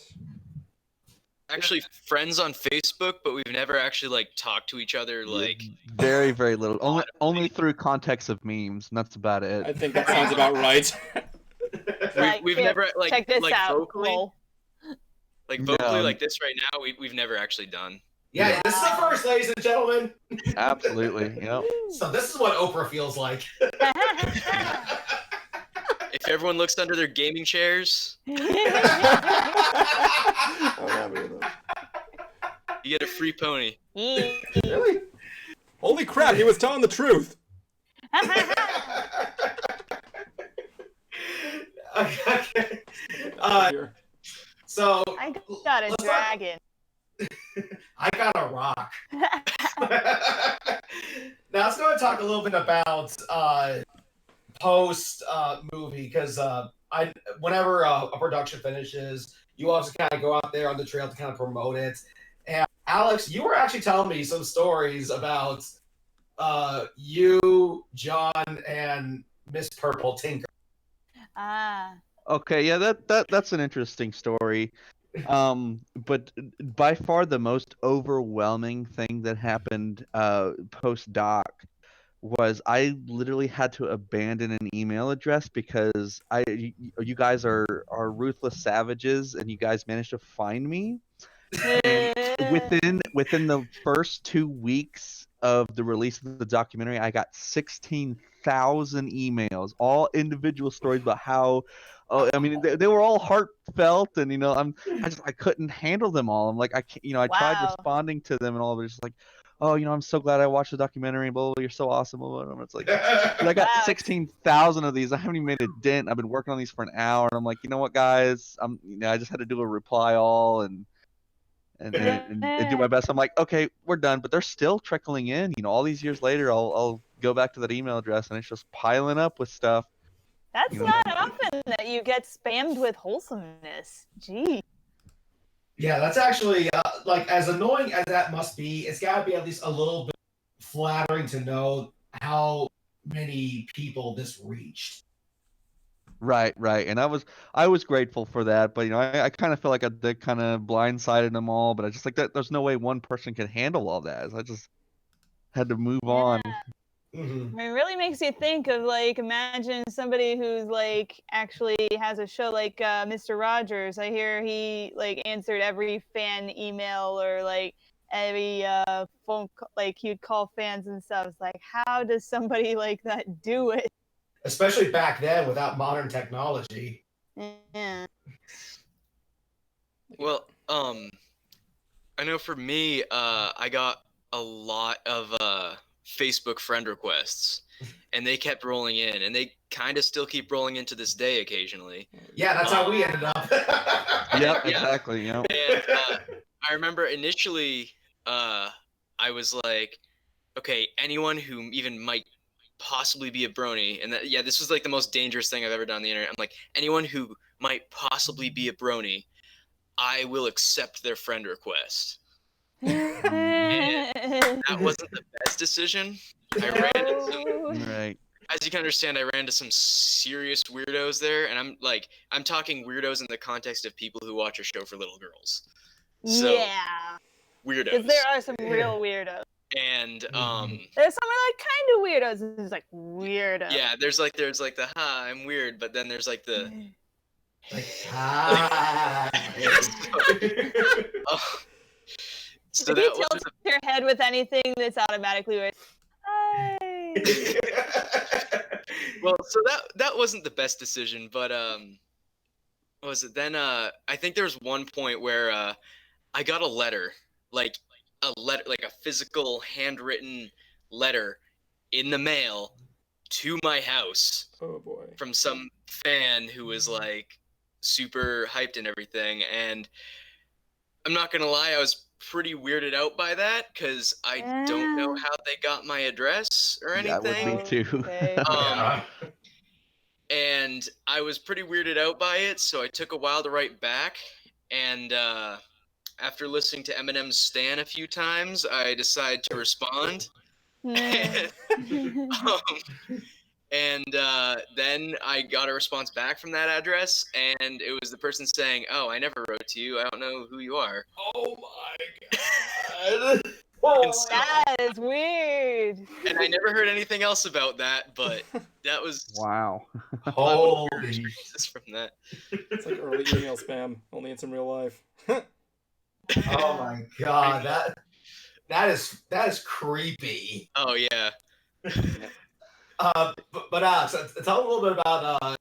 Actually, friends on Facebook, but we've never actually like talked to each other like very, very little. Only through context of memes, and that's about it. I think that sounds about right. We've never like check this like out. vocally, No. like this right now. We've never actually done. Yeah, this is the first, ladies and gentlemen. Absolutely. Yep. So this is what Oprah feels like. If everyone looks under their gaming chairs, you get a free pony. Really? Holy crap, he was telling the truth. Okay. So I got a dragon. I got a rock. Now let's go and talk a little bit about post movie, because whenever a production finishes, you also kind of go out there on the trail to kind of promote it. And Alex, you were actually telling me some stories about you, John, and Miss Purple Tinker. Okay, yeah, that's an interesting story. But by far the most overwhelming thing that happened post doc was I literally had to abandon an email address because you guys are ruthless savages, and you guys managed to find me. And within the first 2 weeks of the release of the documentary, I got 16,000 emails, all individual stories about how. Oh, I mean, they were all heartfelt, and I couldn't handle them all. I'm like, I can't, I tried responding to them and all, but it's just like, oh, I'm so glad I watched the documentary. Blah, blah, blah, you're so awesome. Blah, blah, blah. It's like, I got 16,000 of these. I haven't even made a dent. I've been working on these for an hour, and I'm like, you know what, guys? I just had to do a reply all and do my best. I'm like, okay, we're done, but they're still trickling in. All these years later, I'll go back to that email address, and it's just piling up with stuff. That's not often that you get spammed with wholesomeness. Gee. Yeah, that's actually like, as annoying as that must be, it's got to be at least a little bit flattering to know how many people this reached. Right, and I was grateful for that, but I kind of feel like I did kind of blindsided them all, but I just like that. There's no way one person can handle all that. So I just had to move on. Mm-hmm. It really makes you think of, like, imagine somebody who's like actually has a show like Mr. Rogers. I hear he like answered every fan email or like every phone call, like he'd call fans and stuff. It's like, how does somebody like that do it? Especially back then without modern technology. Yeah. Well, I know for me, I got a lot of Facebook friend requests, and they kept rolling in, and they kind of still keep rolling in to this day occasionally. Yeah, that's how we ended up. Yep, exactly. Yep. And I remember initially, I was like, okay, anyone who even might possibly be a brony, and this was like the most dangerous thing I've ever done on the internet. I'm like, anyone who might possibly be a brony, I will accept their friend request. And that wasn't the best decision. I ran into some, right. As you can understand, I ran into some serious weirdos there, and I'm talking weirdos in the context of people who watch a show for little girls. So, yeah. Weirdos. Because there are some real weirdos. And there's some like kind of weirdos. It's like weirdo. Yeah, there's like the I'm weird, but then there's like the So if you tilt your head with anything that's automatically weird. Hi. Well, so that wasn't the best decision, but what was it then? I think there was one point where I got a letter, like a physical handwritten letter in the mail to my house. Oh boy. From some fan who was like super hyped and everything, and I'm not gonna lie, I was pretty weirded out by that because I don't know how they got my address or That would anything. be too. Okay. And I was pretty weirded out by it, so I took a while to write back. And after listening to Eminem's "Stan" a few times, I decided to respond. And then I got a response back from that address, and it was the person saying, "Oh, I never wrote to you. I don't know who you are." Oh my god. And so, That is weird. and I never heard anything else about that, but that was Wow. Holy experiences from that. It's like early email spam, only it's in real life. Oh my god, that is creepy. Oh yeah. But Alex, tell a little bit about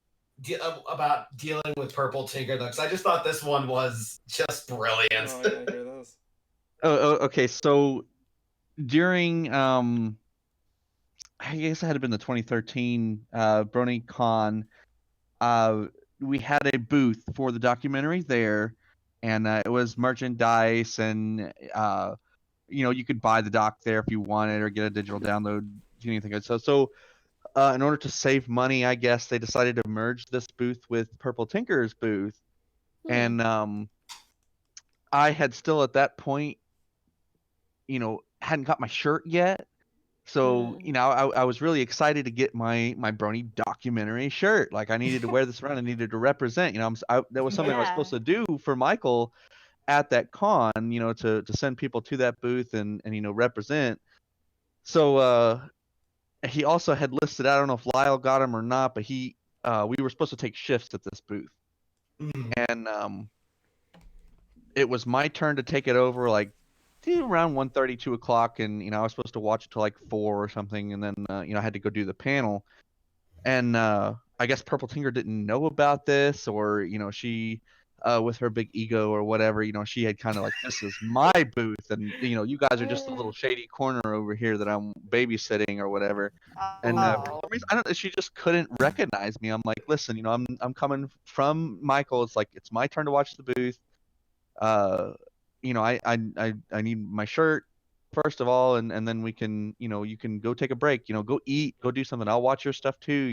dealing with Purple Tinker, though, because I just thought this one was just brilliant. Oh, I gotta hear this. Okay. So during I guess it had been the 2013 Brony Con, we had a booth for the documentary there, and it was merchandise, and you could buy the doc there if you wanted, or get a digital download, anything good. So in order to save money, I guess they decided to merge this booth with Purple Tinker's booth, and I had still at that point, hadn't got my shirt yet. So, I was really excited to get my Brony documentary shirt. Like, I needed to wear this around. I needed to represent. That was something I was supposed to do for Michael at that con. To send people to that booth and represent. So he also had listed. I don't know if Lyle got him or not, but we were supposed to take shifts at this booth, and it was my turn to take it over. Like, around 1:30, 2 o'clock, and I was supposed to watch it till like 4 or something, and then I had to go do the panel, and I guess Purple Tinker didn't know about this, or she with her big ego or whatever, she had kind of like, this is my booth, and you guys are just a little shady corner over here that I'm babysitting or whatever. And for some reason, I don't know, she just couldn't recognize me. I'm like, listen, I'm coming from Michael. It's like, it's my turn to watch the booth. I need my shirt first of all, and then we can, you can go take a break, go eat, go do something. I'll watch your stuff too.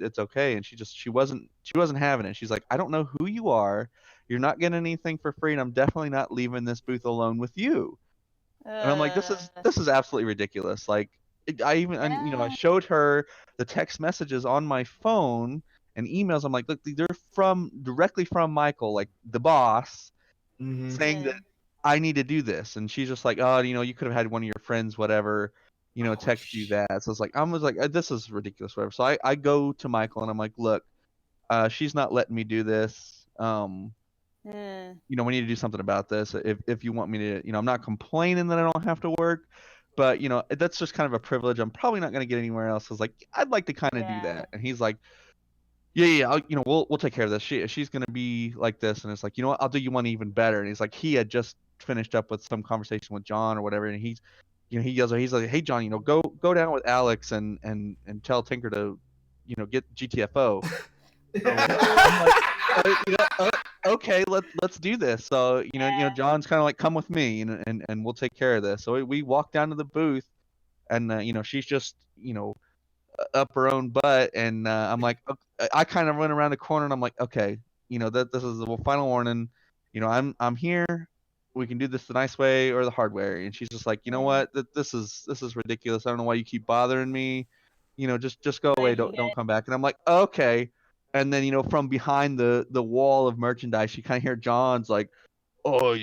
It's okay. And she wasn't having it. She's like, I don't know who you are. You're not getting anything for free, and I'm definitely not leaving this booth alone with you. And I'm like, this is absolutely ridiculous. Like, I showed her the text messages on my phone and emails. I'm like, look, they're directly from Michael, like the boss, saying that I need to do this. And she's just like, oh, you could have had one of your friends, whatever, text you that. So it's like, I was like, this is ridiculous, whatever. So I go to Michael and I'm like, look, she's not letting me do this. We need to do something about this. If you want me to, I'm not complaining that I don't have to work, but that's just kind of a privilege. I'm probably not going to get anywhere else. I was like, I'd like to kind of do that. And he's like, yeah, we'll take care of this. She's going to be like this. And it's like, what, I'll do you one even better. And he's like, he had just finished up with some conversation with John or whatever. And he yells, he's like, hey John, go down with Alex and tell Tinker to, get GTFO. I'm like, okay, let's do this. So John's kind of like, come with me, and we'll take care of this. So we walk down to the booth, and she's just up her own butt, and I'm like, okay, I kind of run around the corner, and I'm like, okay, that this is the final warning. I'm here. We can do this the nice way or the hard way. And she's just like, you know what? This is ridiculous. I don't know why you keep bothering me. Just go away. Don't come back. And I'm like, okay. And then, from behind the wall of merchandise, you kind of hear John's like, oh,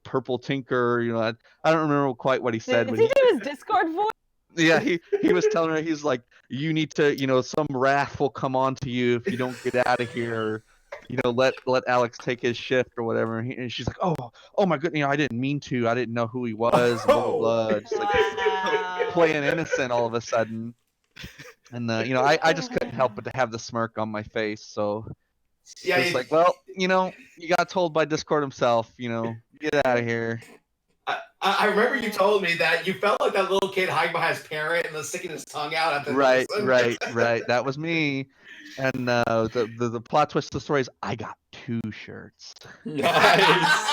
Purple Tinker, I don't remember quite what he said. Did he do his Discord voice? Yeah, he was telling her, he's like, you need to, some wrath will come onto you if you don't get out of here. Let Alex take his shift or whatever. And she's like, oh my goodness, I didn't mean to. I didn't know who he was. Blah, blah, blah. Just like playing innocent all of a sudden. And I just couldn't help but to have the smirk on my face. So Yeah, it's like, well, you got told by Discord himself, get out of here. I remember you told me that you felt like that little kid hiding behind his parent and then sticking his tongue out at the Right. person. That was me. And the plot twist of the story is I got 2 shirts. Nice.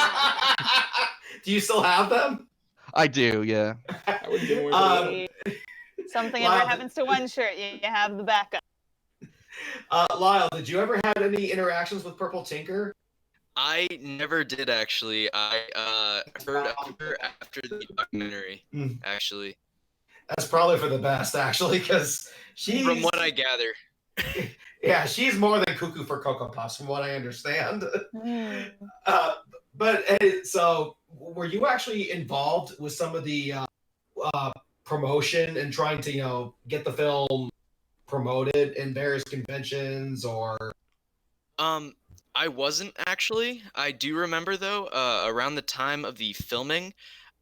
Do you still have them? I do, yeah. I wouldn't give away for that. Something Lyle, ever happens to one shirt, you have the backup. Lyle, did you ever have any interactions with Purple Tinker? I never did actually. I heard of her after the documentary. Actually, that's probably for the best, actually, because she's from what I gather. Yeah, she's more than cuckoo for Cocoa Puffs, from what I understand. So, were you actually involved with some of the promotion and trying to get the film promoted in various conventions or? I wasn't actually. I do remember though, around the time of the filming,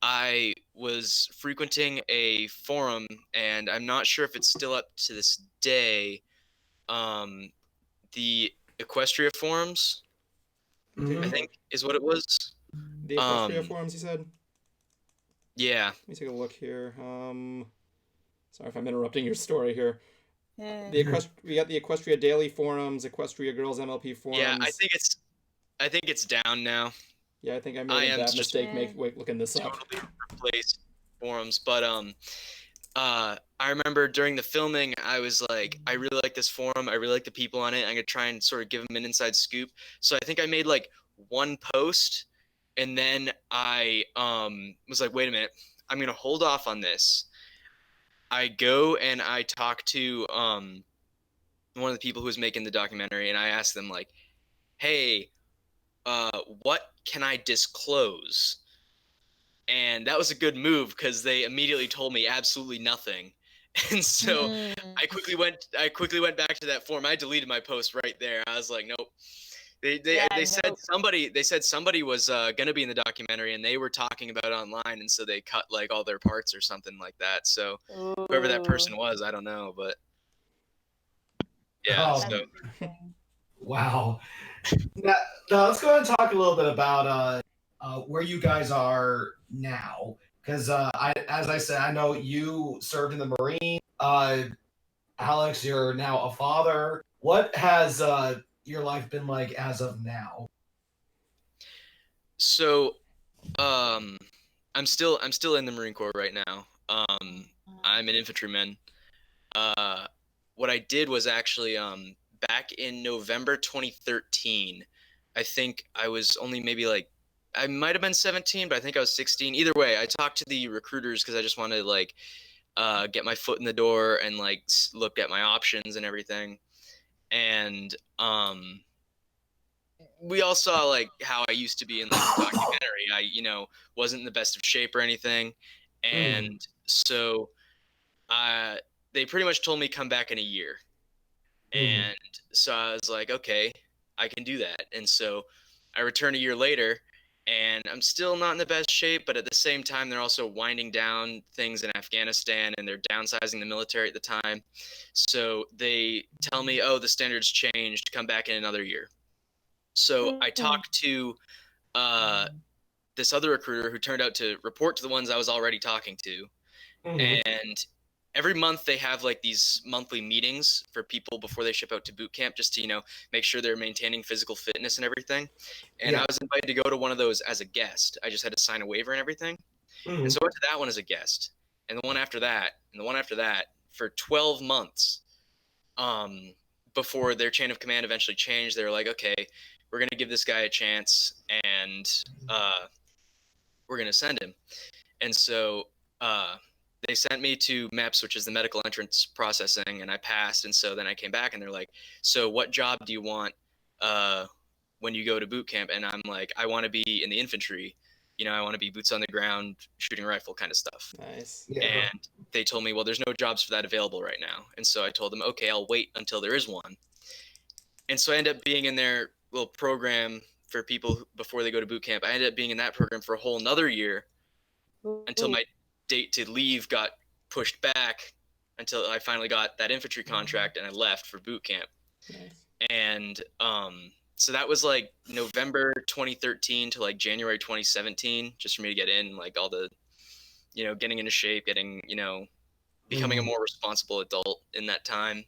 I was frequenting a forum, and I'm not sure if it's still up to this day. The Equestria forums, I think, is what it was. The Equestria forums, you said? Yeah. Let me take a look here. Sorry if I'm interrupting your story here. Yeah. We got the Equestria Daily forums, Equestria Girls MLP forums. Yeah, I think it's down now. Yeah, I think I made that mistake looking this up. Totally replaced forums, but I remember during the filming, I was like, I really like this forum. I really like the people on it. I'm gonna try and sort of give them an inside scoop. So I think I made like one post, and then I was like, wait a minute, I'm gonna hold off on this. I go and I talk to one of the people who was making the documentary, and I asked them like, hey, what can I disclose? And that was a good move because they immediately told me absolutely nothing. And so I quickly went back to that forum. I deleted my post right there. I was like, nope. They said somebody was gonna be in the documentary, and they were talking about it online, and so they cut like all their parts or something like that. So whoever that person was, I don't know, but yeah. So wow. Now let's go ahead and talk a little bit about where you guys are now, because as I said, I know you served in the Marine. Alex, you're now a father. What has your life been like as of now? So, I'm still in the Marine Corps right now. I'm an infantryman. What I did was actually back in November 2013. I think I was only maybe like I might have been 17, but I think I was 16. Either way, I talked to the recruiters because I just wanted to like get my foot in the door and like look at my options and everything. And we all saw like how I used to be in like the documentary. I wasn't in the best of shape or anything, and so they pretty much told me come back in a year. And so I was like, okay, I can do that. And so I returned a year later, and I'm still not in the best shape, but at the same time, they're also winding down things in Afghanistan, and they're downsizing the military at the time. So they tell me, oh, the standards changed, come back in another year. So I talked to this other recruiter who turned out to report to the ones I was already talking to. And every month they have like these monthly meetings for people before they ship out to boot camp, just to make sure they're maintaining physical fitness and everything. And I was invited to go to one of those as a guest. I just had to sign a waiver and everything. And so I went to that one as a guest, and the one after that, and the one after that, for 12 months before their chain of command eventually changed. They were like, okay, we're going to give this guy a chance, and we're going to send him. And so they sent me to MEPS, which is the medical entrance processing, and I passed. And so then I came back, and they're like, so what job do you want when you go to boot camp? And I'm like, I want to be in the infantry. I want to be boots on the ground, shooting rifle kind of stuff. Nice. Yeah. And they told me, well, there's no jobs for that available right now. And so I told them, okay, I'll wait until there is one. And so I ended up being in their little program for people before they go to boot camp. I ended up being in that program for a whole another year until my date to leave got pushed back until I finally got that infantry contract and I left for boot camp. Nice. And so that was like November 2013 to like January 2017, just for me to get in, like all the, getting into shape, getting, becoming a more responsible adult in that time.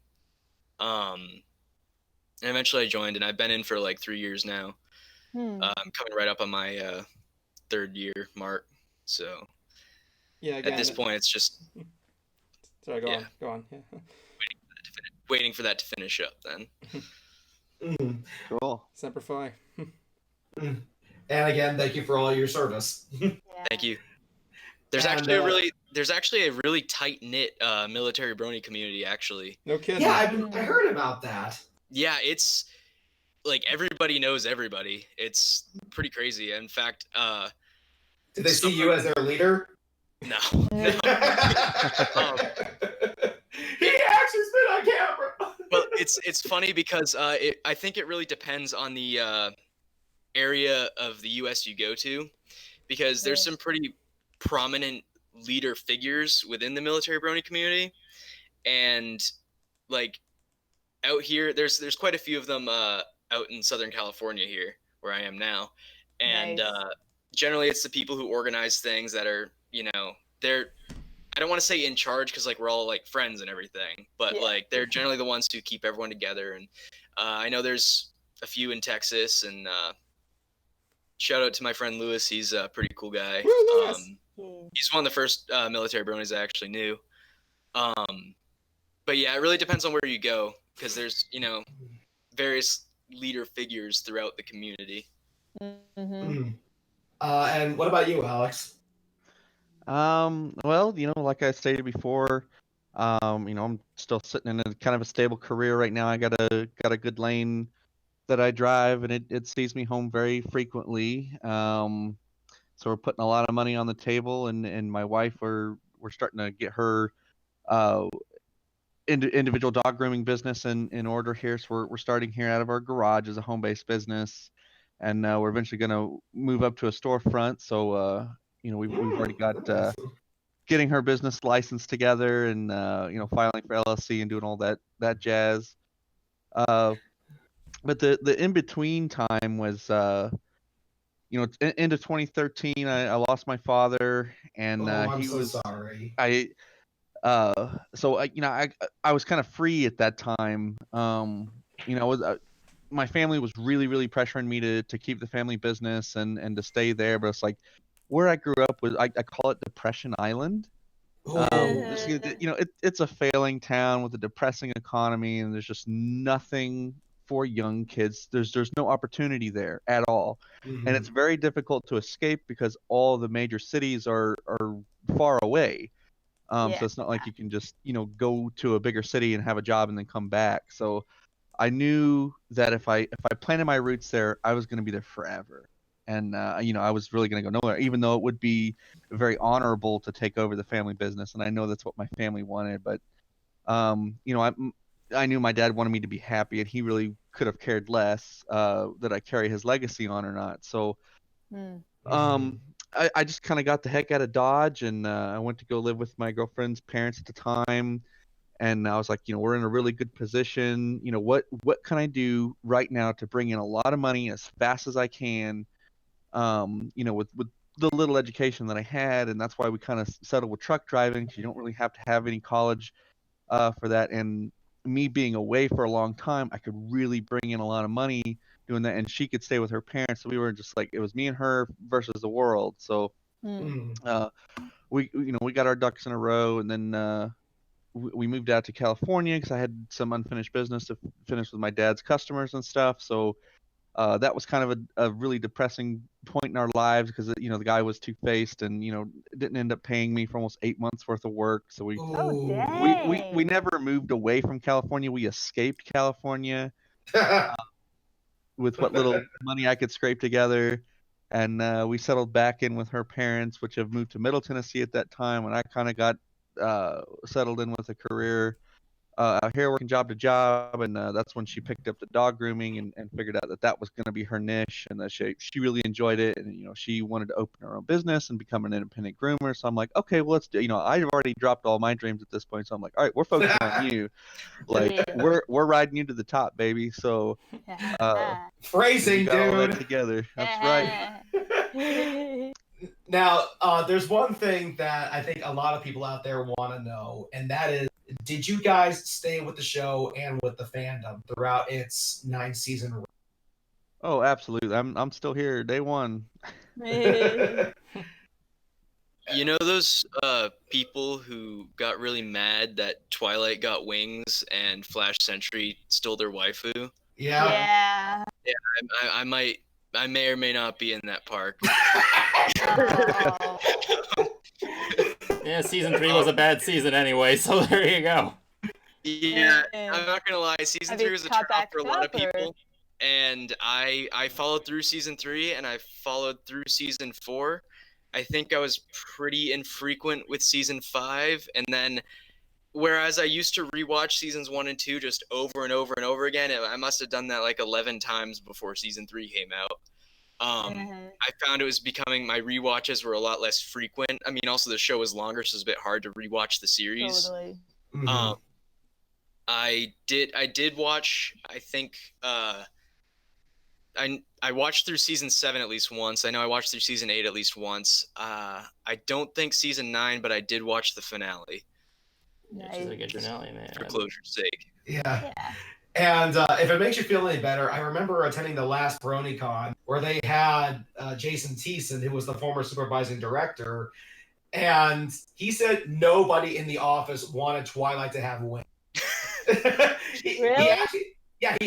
And eventually I joined, and I've been in for like 3 years now. I'm coming right up on my 3rd year mark. So Yeah, again, at this point, it's just sorry, go on. Yeah. waiting for that to finish up then. Cool. Semper Fi. And again, thank you for all your service. Thank you. There's actually a really tight knit military brony community. Actually, no kidding. Yeah, I heard about that. Yeah, it's like everybody knows everybody. It's pretty crazy. In fact, did they see you as their leader? No. He actually spit on camera. Well, it's funny because I think it really depends on the area of the U.S. you go to, because there's some pretty prominent leader figures within the military brony community, and like out here, there's quite a few of them out in Southern California here, where I am now, and generally it's the people who organize things that are, they're, I don't want to say in charge, because like we're all like friends and everything, but like they're generally the ones who keep everyone together. And I know there's a few in Texas, and shout out to my friend Lewis. He's a pretty cool guy. He's one of the first military bronies I actually knew. But yeah, it really depends on where you go, because there's, various leader figures throughout the community. And what about you, Alex? Well, like I stated before, I'm still sitting in a kind of a stable career right now. I got a good lane that I drive, and it sees me home very frequently. So we're putting a lot of money on the table, and my wife, we're starting to get her individual dog grooming business in order here. So we're starting here out of our garage as a home-based business, and we're eventually going to move up to a storefront. So we've already got getting her business license together, and filing for LLC and doing all that jazz. But the in between time was into 2013. I lost my father, and I'm he so was sorry. So I was kind of free at that time. My family was really pressuring me to keep the family business and to stay there, but it's like where I grew up was I call it Depression Island. It's a failing town with a depressing economy, and there's just nothing for young kids. There's no opportunity there at all, and it's very difficult to escape because all the major cities are far away. So it's not like you can just go to a bigger city and have a job and then come back. So I knew that if I planted my roots there, I was going to be there forever. And I was really going to go nowhere, even though it would be very honorable to take over the family business, and I know that's what my family wanted. But I knew my dad wanted me to be happy, and he really could have cared less that I carry his legacy on or not. So I just kind of got the heck out of Dodge, and I went to go live with my girlfriend's parents at the time. And I was like, we're in a really good position. What can I do right now to bring in a lot of money as fast as I can? With the little education that I had, and that's why we kind of settled with truck driving, because you don't really have to have any college for that. And me being away for a long time, I could really bring in a lot of money doing that, and she could stay with her parents. So we were just like, it was me and her versus the world. So we got our ducks in a row, and then we moved out to California because I had some unfinished business to finish with my dad's customers and stuff. So that was kind of a really depressing point in our lives, because the guy was two-faced, and didn't end up paying me for almost 8 months worth of work. So we never moved away from California. We escaped California with what little money I could scrape together, and we settled back in with her parents, which have moved to Middle Tennessee at that time, when I kind of got settled in with a career. out here working job to job, and that's when she picked up the dog grooming and figured out that that was going to be her niche, and that she really enjoyed it, and she wanted to open her own business and become an independent groomer. So I'm like, okay, well, let's do. I've already dropped all my dreams at this point, so I'm like, all right, we're focusing on you, like we're riding you to the top, baby. So we Phrasing, got all that dude. together. That's right. Now, there's one thing that I think a lot of people out there want to know, and that is, did you guys stay with the show and with the fandom throughout its 9-season run? Oh, absolutely. I'm still here, day one. You know those people who got really mad that Twilight got wings and Flash Sentry stole their waifu? Yeah. I may or may not be in that park. Oh. Yeah, season 3 was a bad season anyway, so there you go. Yeah, I'm not gonna lie. Season 3 was a turnoff for a lot of people, and I followed through season 3 and I followed through season 4. I think I was pretty infrequent with season 5, and then whereas I used to rewatch seasons 1 and 2 just over and over and over again, I must have done that like 11 times before season 3 came out. I found it was becoming, my rewatches were a lot less frequent. I mean, also the show was longer, so it's a bit hard to rewatch the series. Totally. I did watch, I think, I watched through season 7 at least once. I know I watched through season 8 at least once. I don't think season 9, but I did watch the finale. Yeah, she's a good finale, man. For closure's sake. Yeah. And if it makes you feel any better, I remember attending the last BronyCon where they had Jason Thiessen, who was the former supervising director, and he said nobody in the office wanted Twilight to have wings. He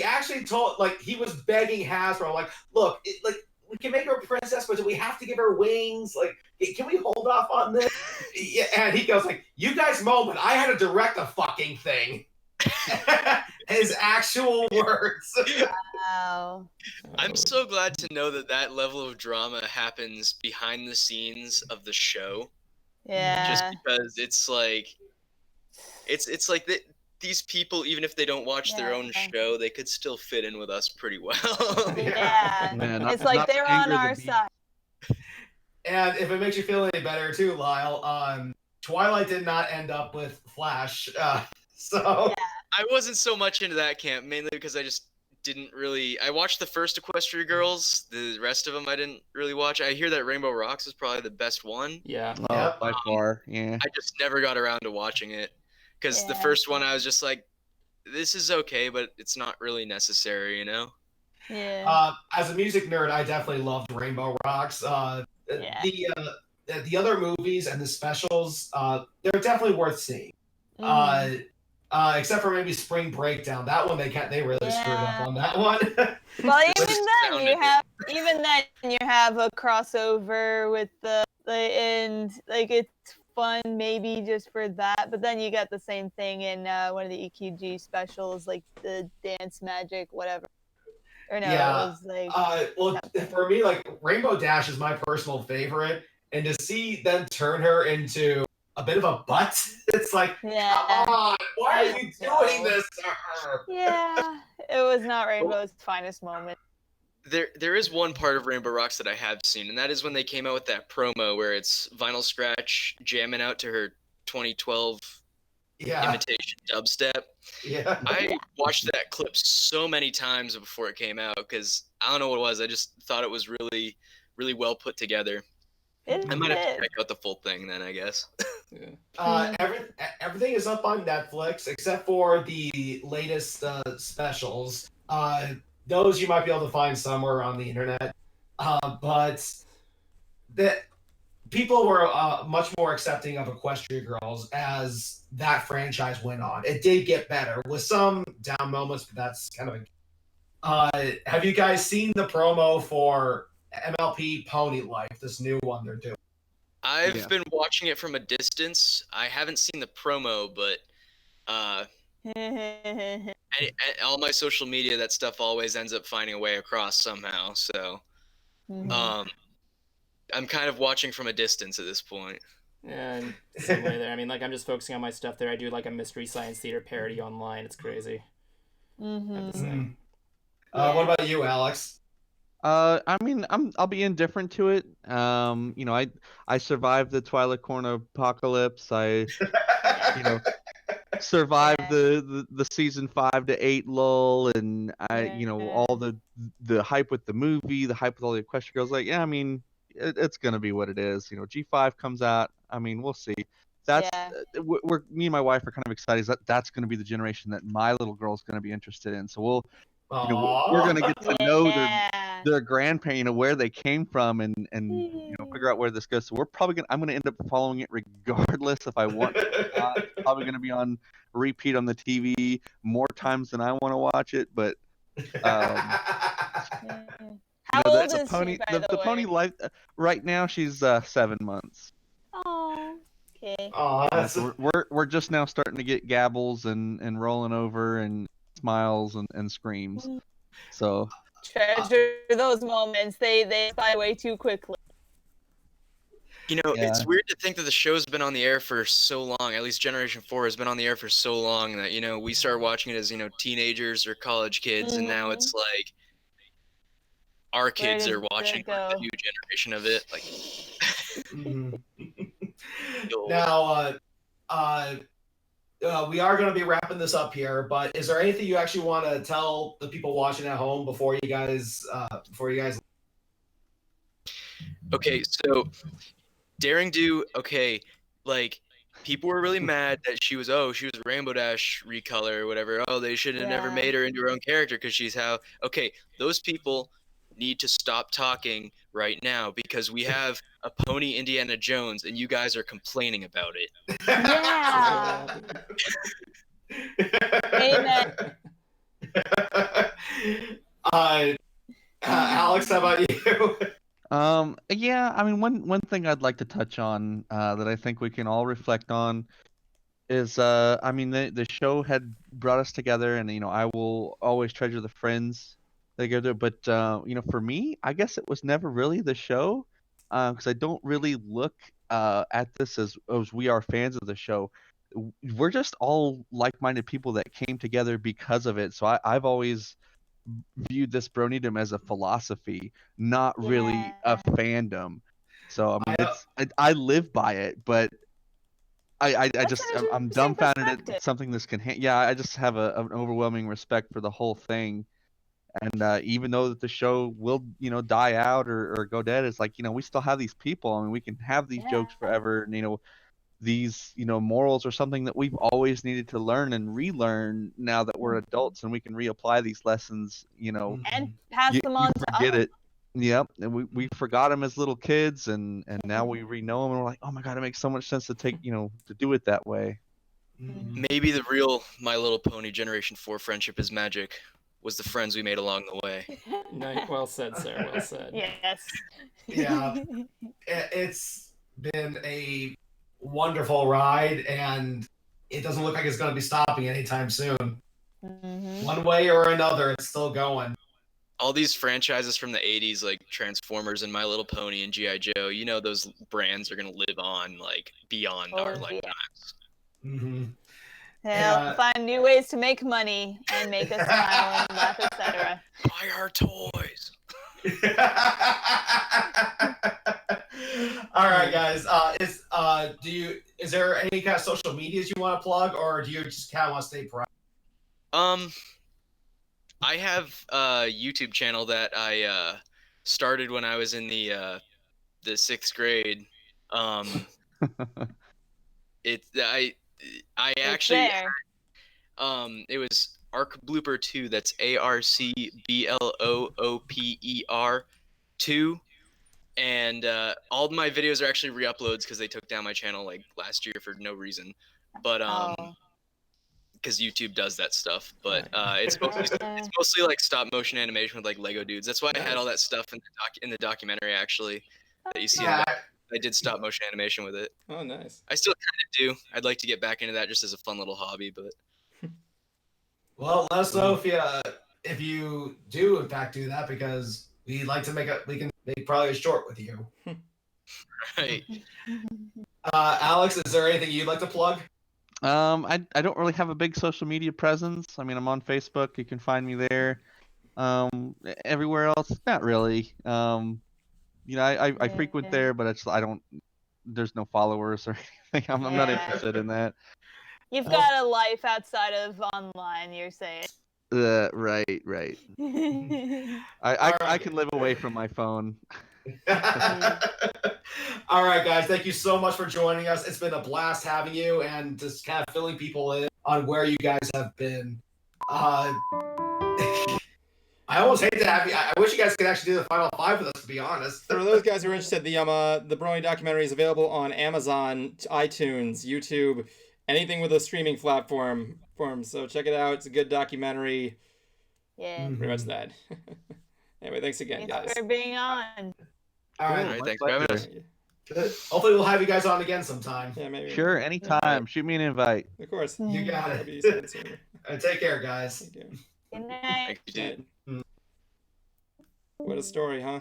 actually told, like, he was begging Hasbro, like, look, we can make her a princess, but do we have to give her wings? Like, can we hold off on this? And he goes like, you guys moment, I had to direct a fucking thing. His actual words. Wow. I'm so glad to know that level of drama happens behind the scenes of the show. Yeah. Just because it's like these people, even if they don't watch their own show, they could still fit in with us pretty well. Yeah. Man, It's like they're on our side. And if it makes you feel any better too, Lyle, Twilight did not end up with Flash. So I wasn't so much into that camp, mainly because I just didn't really. I watched the first Equestria Girls. The rest of them I didn't really watch. I hear that Rainbow Rocks is probably the best one. Yeah. By far. Yeah. I just never got around to watching it because the first one I was just like, this is okay, but it's not really necessary, you know? Yeah. As a music nerd, I definitely loved Rainbow Rocks. The other movies and the specials, they're definitely worth seeing. Except for maybe Spring Breakdown. That one they really screwed up on that one. Well, even then you have a crossover with and like it's fun maybe just for that, but then you got the same thing in one of the EQG specials, like the Dance Magic, whatever. Or no, it was like for me, like Rainbow Dash is my personal favorite, and to see them turn her into a bit of a butt, it's like, come on, why are you doing this to her? Yeah, it was not Rainbow's finest moment. There is one part of Rainbow Rocks that I have seen, and that is when they came out with that promo where it's Vinyl Scratch jamming out to her 2012 imitation dubstep. Yeah. I watched that clip so many times before it came out because I don't know what it was. I just thought it was really, really well put together. I might have to check out the full thing then, I guess. Everything is up on Netflix except for the latest specials. Those you might be able to find somewhere on the internet. But that people were much more accepting of Equestria Girls as that franchise went on. It did get better with some down moments, but that's kind of have you guys seen the promo for MLP Pony Life, this new one they're doing? I've been watching it from a distance. I haven't seen the promo, but all my social media, that stuff always ends up finding a way across somehow. So I'm kind of watching from a distance at this point. And same way there. I mean, like, I'm just focusing on my stuff there. I do like a Mystery Science Theater parody online. It's crazy. I have this thing. What about you, Alex? I mean, I'll be indifferent to it. You know, I survived the Twilight Corn apocalypse. You know, survived the season 5 to 8 lull, and you know, all the hype with the movie, the hype with all the Equestria girls. Like, yeah, I mean, it's gonna be what it is. You know, G5 comes out. I mean, we'll see. That's we're me and my wife are kind of excited. That's gonna be the generation that my little girl's gonna be interested in. So you know, we're gonna get to know their grandparent, you know, where they came from, and you know, figure out where this goes. So I'm gonna end up following it regardless if I want to or not. It's probably gonna be on repeat on the TV more times than I want to watch it. But How you know, old is she, by the way? pony life right now, she's 7 months. Oh, okay. Oh, Yeah, so we're just now starting to get gabbles and rolling over and smiles and screams. So treasure those moments. They fly away too quickly. You know, it's weird to think that the show's been on the air for so long. At least Generation 4 has been on the air for so long that, you know, we started watching it as, you know, teenagers or college kids, and now it's like our kids are watching the new generation of it. Like, now, we are going to be wrapping this up here, but is there anything you actually want to tell the people watching at home before you guys? Okay, so Daring Do, okay, like people were really mad that she was Rainbow Dash recolor or whatever. Oh, they should have never made her into her own character because she's how. Okay, those people need to stop talking right now because we have a pony Indiana Jones and you guys are complaining about it. Yeah. Amen. Alex, how about you? Yeah, I mean, one thing I'd like to touch on that I think we can all reflect on is I mean, the show had brought us together, and you know, I will always treasure the friends together. But you know, for me, I guess it was never really the show, because I don't really look at this as we are fans of the show. We're just all like-minded people that came together because of it. So I've always viewed this Bronydom as a philosophy, not really a fandom. So I mean, I live by it, but I'm dumbfounded at something this can. Yeah, I just have an overwhelming respect for the whole thing, and even though that the show will, you know, die out or go dead, it's like, you know, we still have these people. I mean, we can have these jokes forever, and you know, these, you know, morals are something that we've always needed to learn and relearn now that we're adults, and we can reapply these lessons, you know, and pass them on to forget others. it. Yep, and we forgot them as little kids, and now we re-know them, and we're like, oh my god, it makes so much sense to take, you know, to do it that way. Maybe the real My Little Pony Generation 4 friendship is magic was the friends we made along the way. Nice. Well said, sir. Well said. Yes. Yeah, it's been a wonderful ride, and it doesn't look like it's going to be stopping anytime soon. One way or another, it's still going. All these franchises from the 80s, like Transformers and My Little Pony and G.I. Joe, you know, those brands are going to live on, like, beyond our lifetimes. They'll find new ways to make money and make us smile and laugh, etc. Buy our toys. All right, guys. Is there any kind of social medias you want to plug, or do you just kind of want to stay private? I have a YouTube channel that I started when I was in the 6th grade. I actually it was Arc Blooper 2. That's ARCBLOOPER 2. And all of my videos are actually re-uploads because they took down my channel like last year for no reason. But because YouTube does that stuff. But it's mostly like stop motion animation with like Lego dudes. That's why I had all that stuff in the documentary actually that you see. I did stop motion animation with it. Oh, nice. I still kind of do. I'd like to get back into that just as a fun little hobby, but. Well, let us know if you do in fact do that, because we can make probably a short with you. Right. Alex, is there anything you'd like to plug? I don't really have a big social media presence. I mean, I'm on Facebook. You can find me there. Everywhere else, not really. I frequent there, but I don't. There's no followers or anything. I'm not interested in that. You've got a life outside of online, you're saying. Right. I can live away from my phone. All right, guys. Thank you so much for joining us. It's been a blast having you and just kind of filling people in on where you guys have been. I almost hate to have you. I wish you guys could actually do the final five with us, to be honest. For those guys who are interested, the Brony documentary is available on Amazon, iTunes, YouTube, anything with a streaming platform. So check it out. It's a good documentary. Yeah. Pretty much that. Anyway, thanks again, guys. Thanks for being on. All right. All right, thanks for having us. Good. Hopefully, we'll have you guys on again sometime. Yeah, maybe. Sure, anytime. Shoot me an invite. Of course. You got That'll be it. soon, sooner. Take care, guys. Thank you. Good night. Thank you. What a story, huh?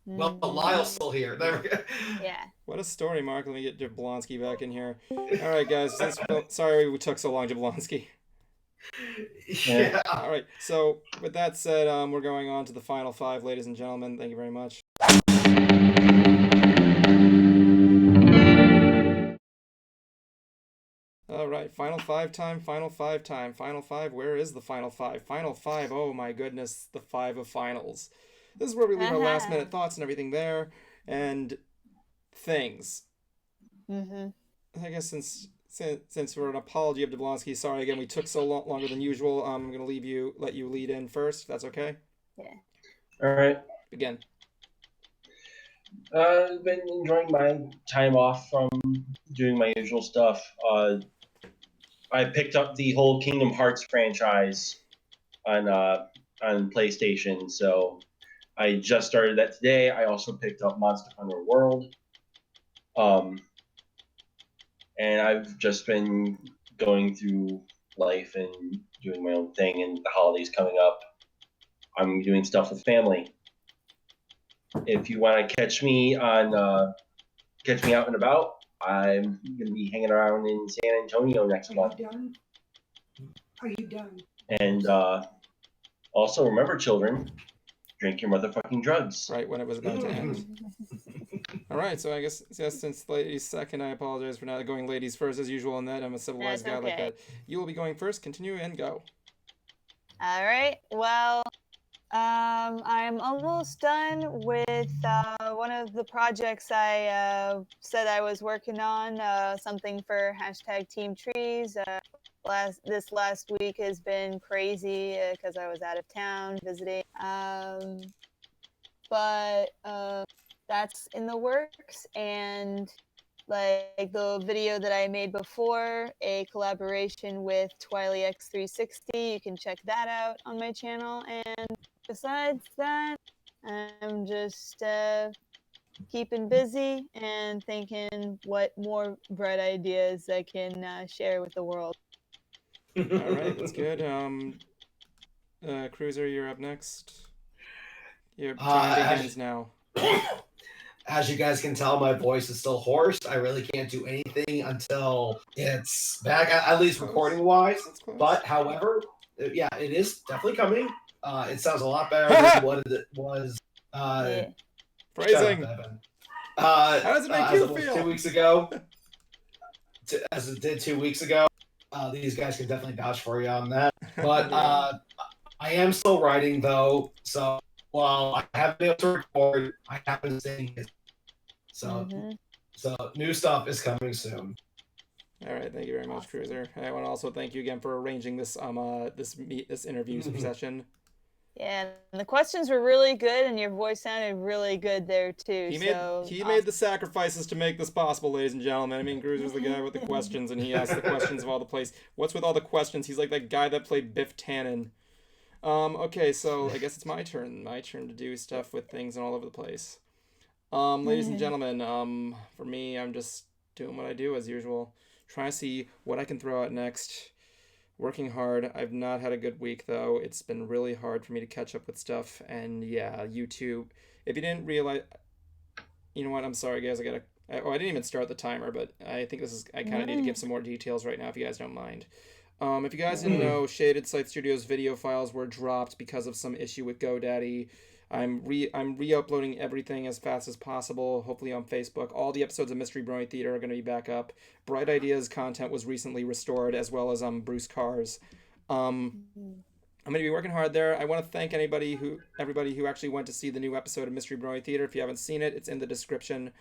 Well, Lyle's still here. There we go. Yeah. What a story, Mark. Let me get Jablonski back in here. All right, guys. Sorry we took so long, Jablonski. Yeah. All right. So with that said, we're going on to the final five, ladies and gentlemen. Thank you very much. All right, final five time. Final five. Where is the final five? Final five. Oh my goodness, the five of finals. This is where we leave our last minute thoughts and everything there, and things. I guess since we're an apology of Jablonski, sorry again, we took so longer than usual. I'm gonna let you lead in first, if that's okay. Yeah. All right. Begin. I've been enjoying my time off from doing my usual stuff. I picked up the whole Kingdom Hearts franchise on PlayStation, so I just started that today. I also picked up Monster Hunter World. And I've just been going through life and doing my own thing, and the holidays coming up. I'm doing stuff with family. If you want to catch me out and about, I'm going to be hanging around in San Antonio next month. Are you done? And also remember, children, drink your motherfucking drugs. Right when it was about to end. All right, so I guess since ladies second, I apologize for not going ladies first as usual. In that I'm a civilized guy like that. You will be going first. Continue and go. All right. Well, I'm almost done with one of the projects I said I was working on. Something for #TeamTrees. This last week has been crazy because I was out of town visiting. But that's in the works, and like the video that I made before, a collaboration with Twiley X360, you can check that out on my channel. And besides that, I'm just keeping busy and thinking what more bread ideas I can share with the world. All right, that's good. Cruiser, you're up next. Your time begins now. As you guys can tell, my voice is still hoarse. I really can't do anything until it's back, at least recording-wise. But, however, yeah, it is definitely coming. It sounds a lot better than what it was. Phrasing. How does it make you feel? 2 weeks ago. As it did 2 weeks ago. These guys can definitely vouch for you on that. But I am still writing, though, so while I haven't been able to record, I have been saying it. So new stuff is coming soon. All right, thank you very much, Cruiser. I want to also thank you again for arranging this this interview session. Yeah, and the questions were really good, and your voice sounded really good there too. He made the sacrifices to make this possible, ladies and gentlemen. I mean, Cruiser's the guy with the questions, and he asks the questions of all the place. What's with all the questions? He's like that guy that played Biff Tannen. Okay, so I guess it's my turn. My turn to do stuff with things and all over the place. Ladies and gentlemen, for me, I'm just doing what I do as usual. Trying to see what I can throw out next. Working hard. I've not had a good week, though. It's been really hard for me to catch up with stuff. And yeah, YouTube. If you didn't realize... You know what? I'm sorry, guys. I didn't even start the timer, but I think I kind of need to give some more details right now, if you guys don't mind. If you guys didn't know, Shaded Sight Studios video files were dropped because of some issue with GoDaddy. I'm re-uploading everything as fast as possible, hopefully on Facebook. All the episodes of Mystery Brony Theater are going to be back up. Bright Ideas content was recently restored, as well as Bruce Cars. I'm going to be working hard there. I want to thank everybody who actually went to see the new episode of Mystery Brony Theater. If you haven't seen it, it's in the description.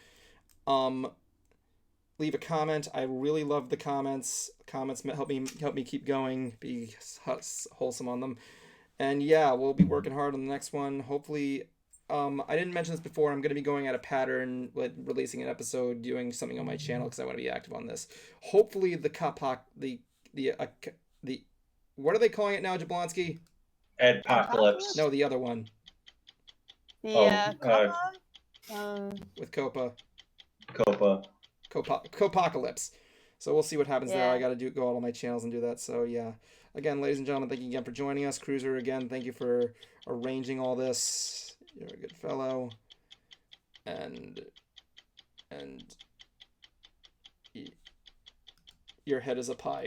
Leave a comment. I really love the comments. Comments help me keep going. Be wholesome on them. And yeah, we'll be working hard on the next one. Hopefully, I didn't mention this before. I'm going to be going at a pattern, like releasing an episode, doing something on my channel because I want to be active on this. Hopefully, the what are they calling it now, Jablonski? Adpocalypse. No, the other one. Copa? With Copa. Copa. Copocalypse. So we'll see what happens there. Yeah. I got to go out on my channels and do that. So yeah. Again, ladies and gentlemen, thank you again for joining us. Cruiser, again, thank you for arranging all this. You're a good fellow. And your head is a pie.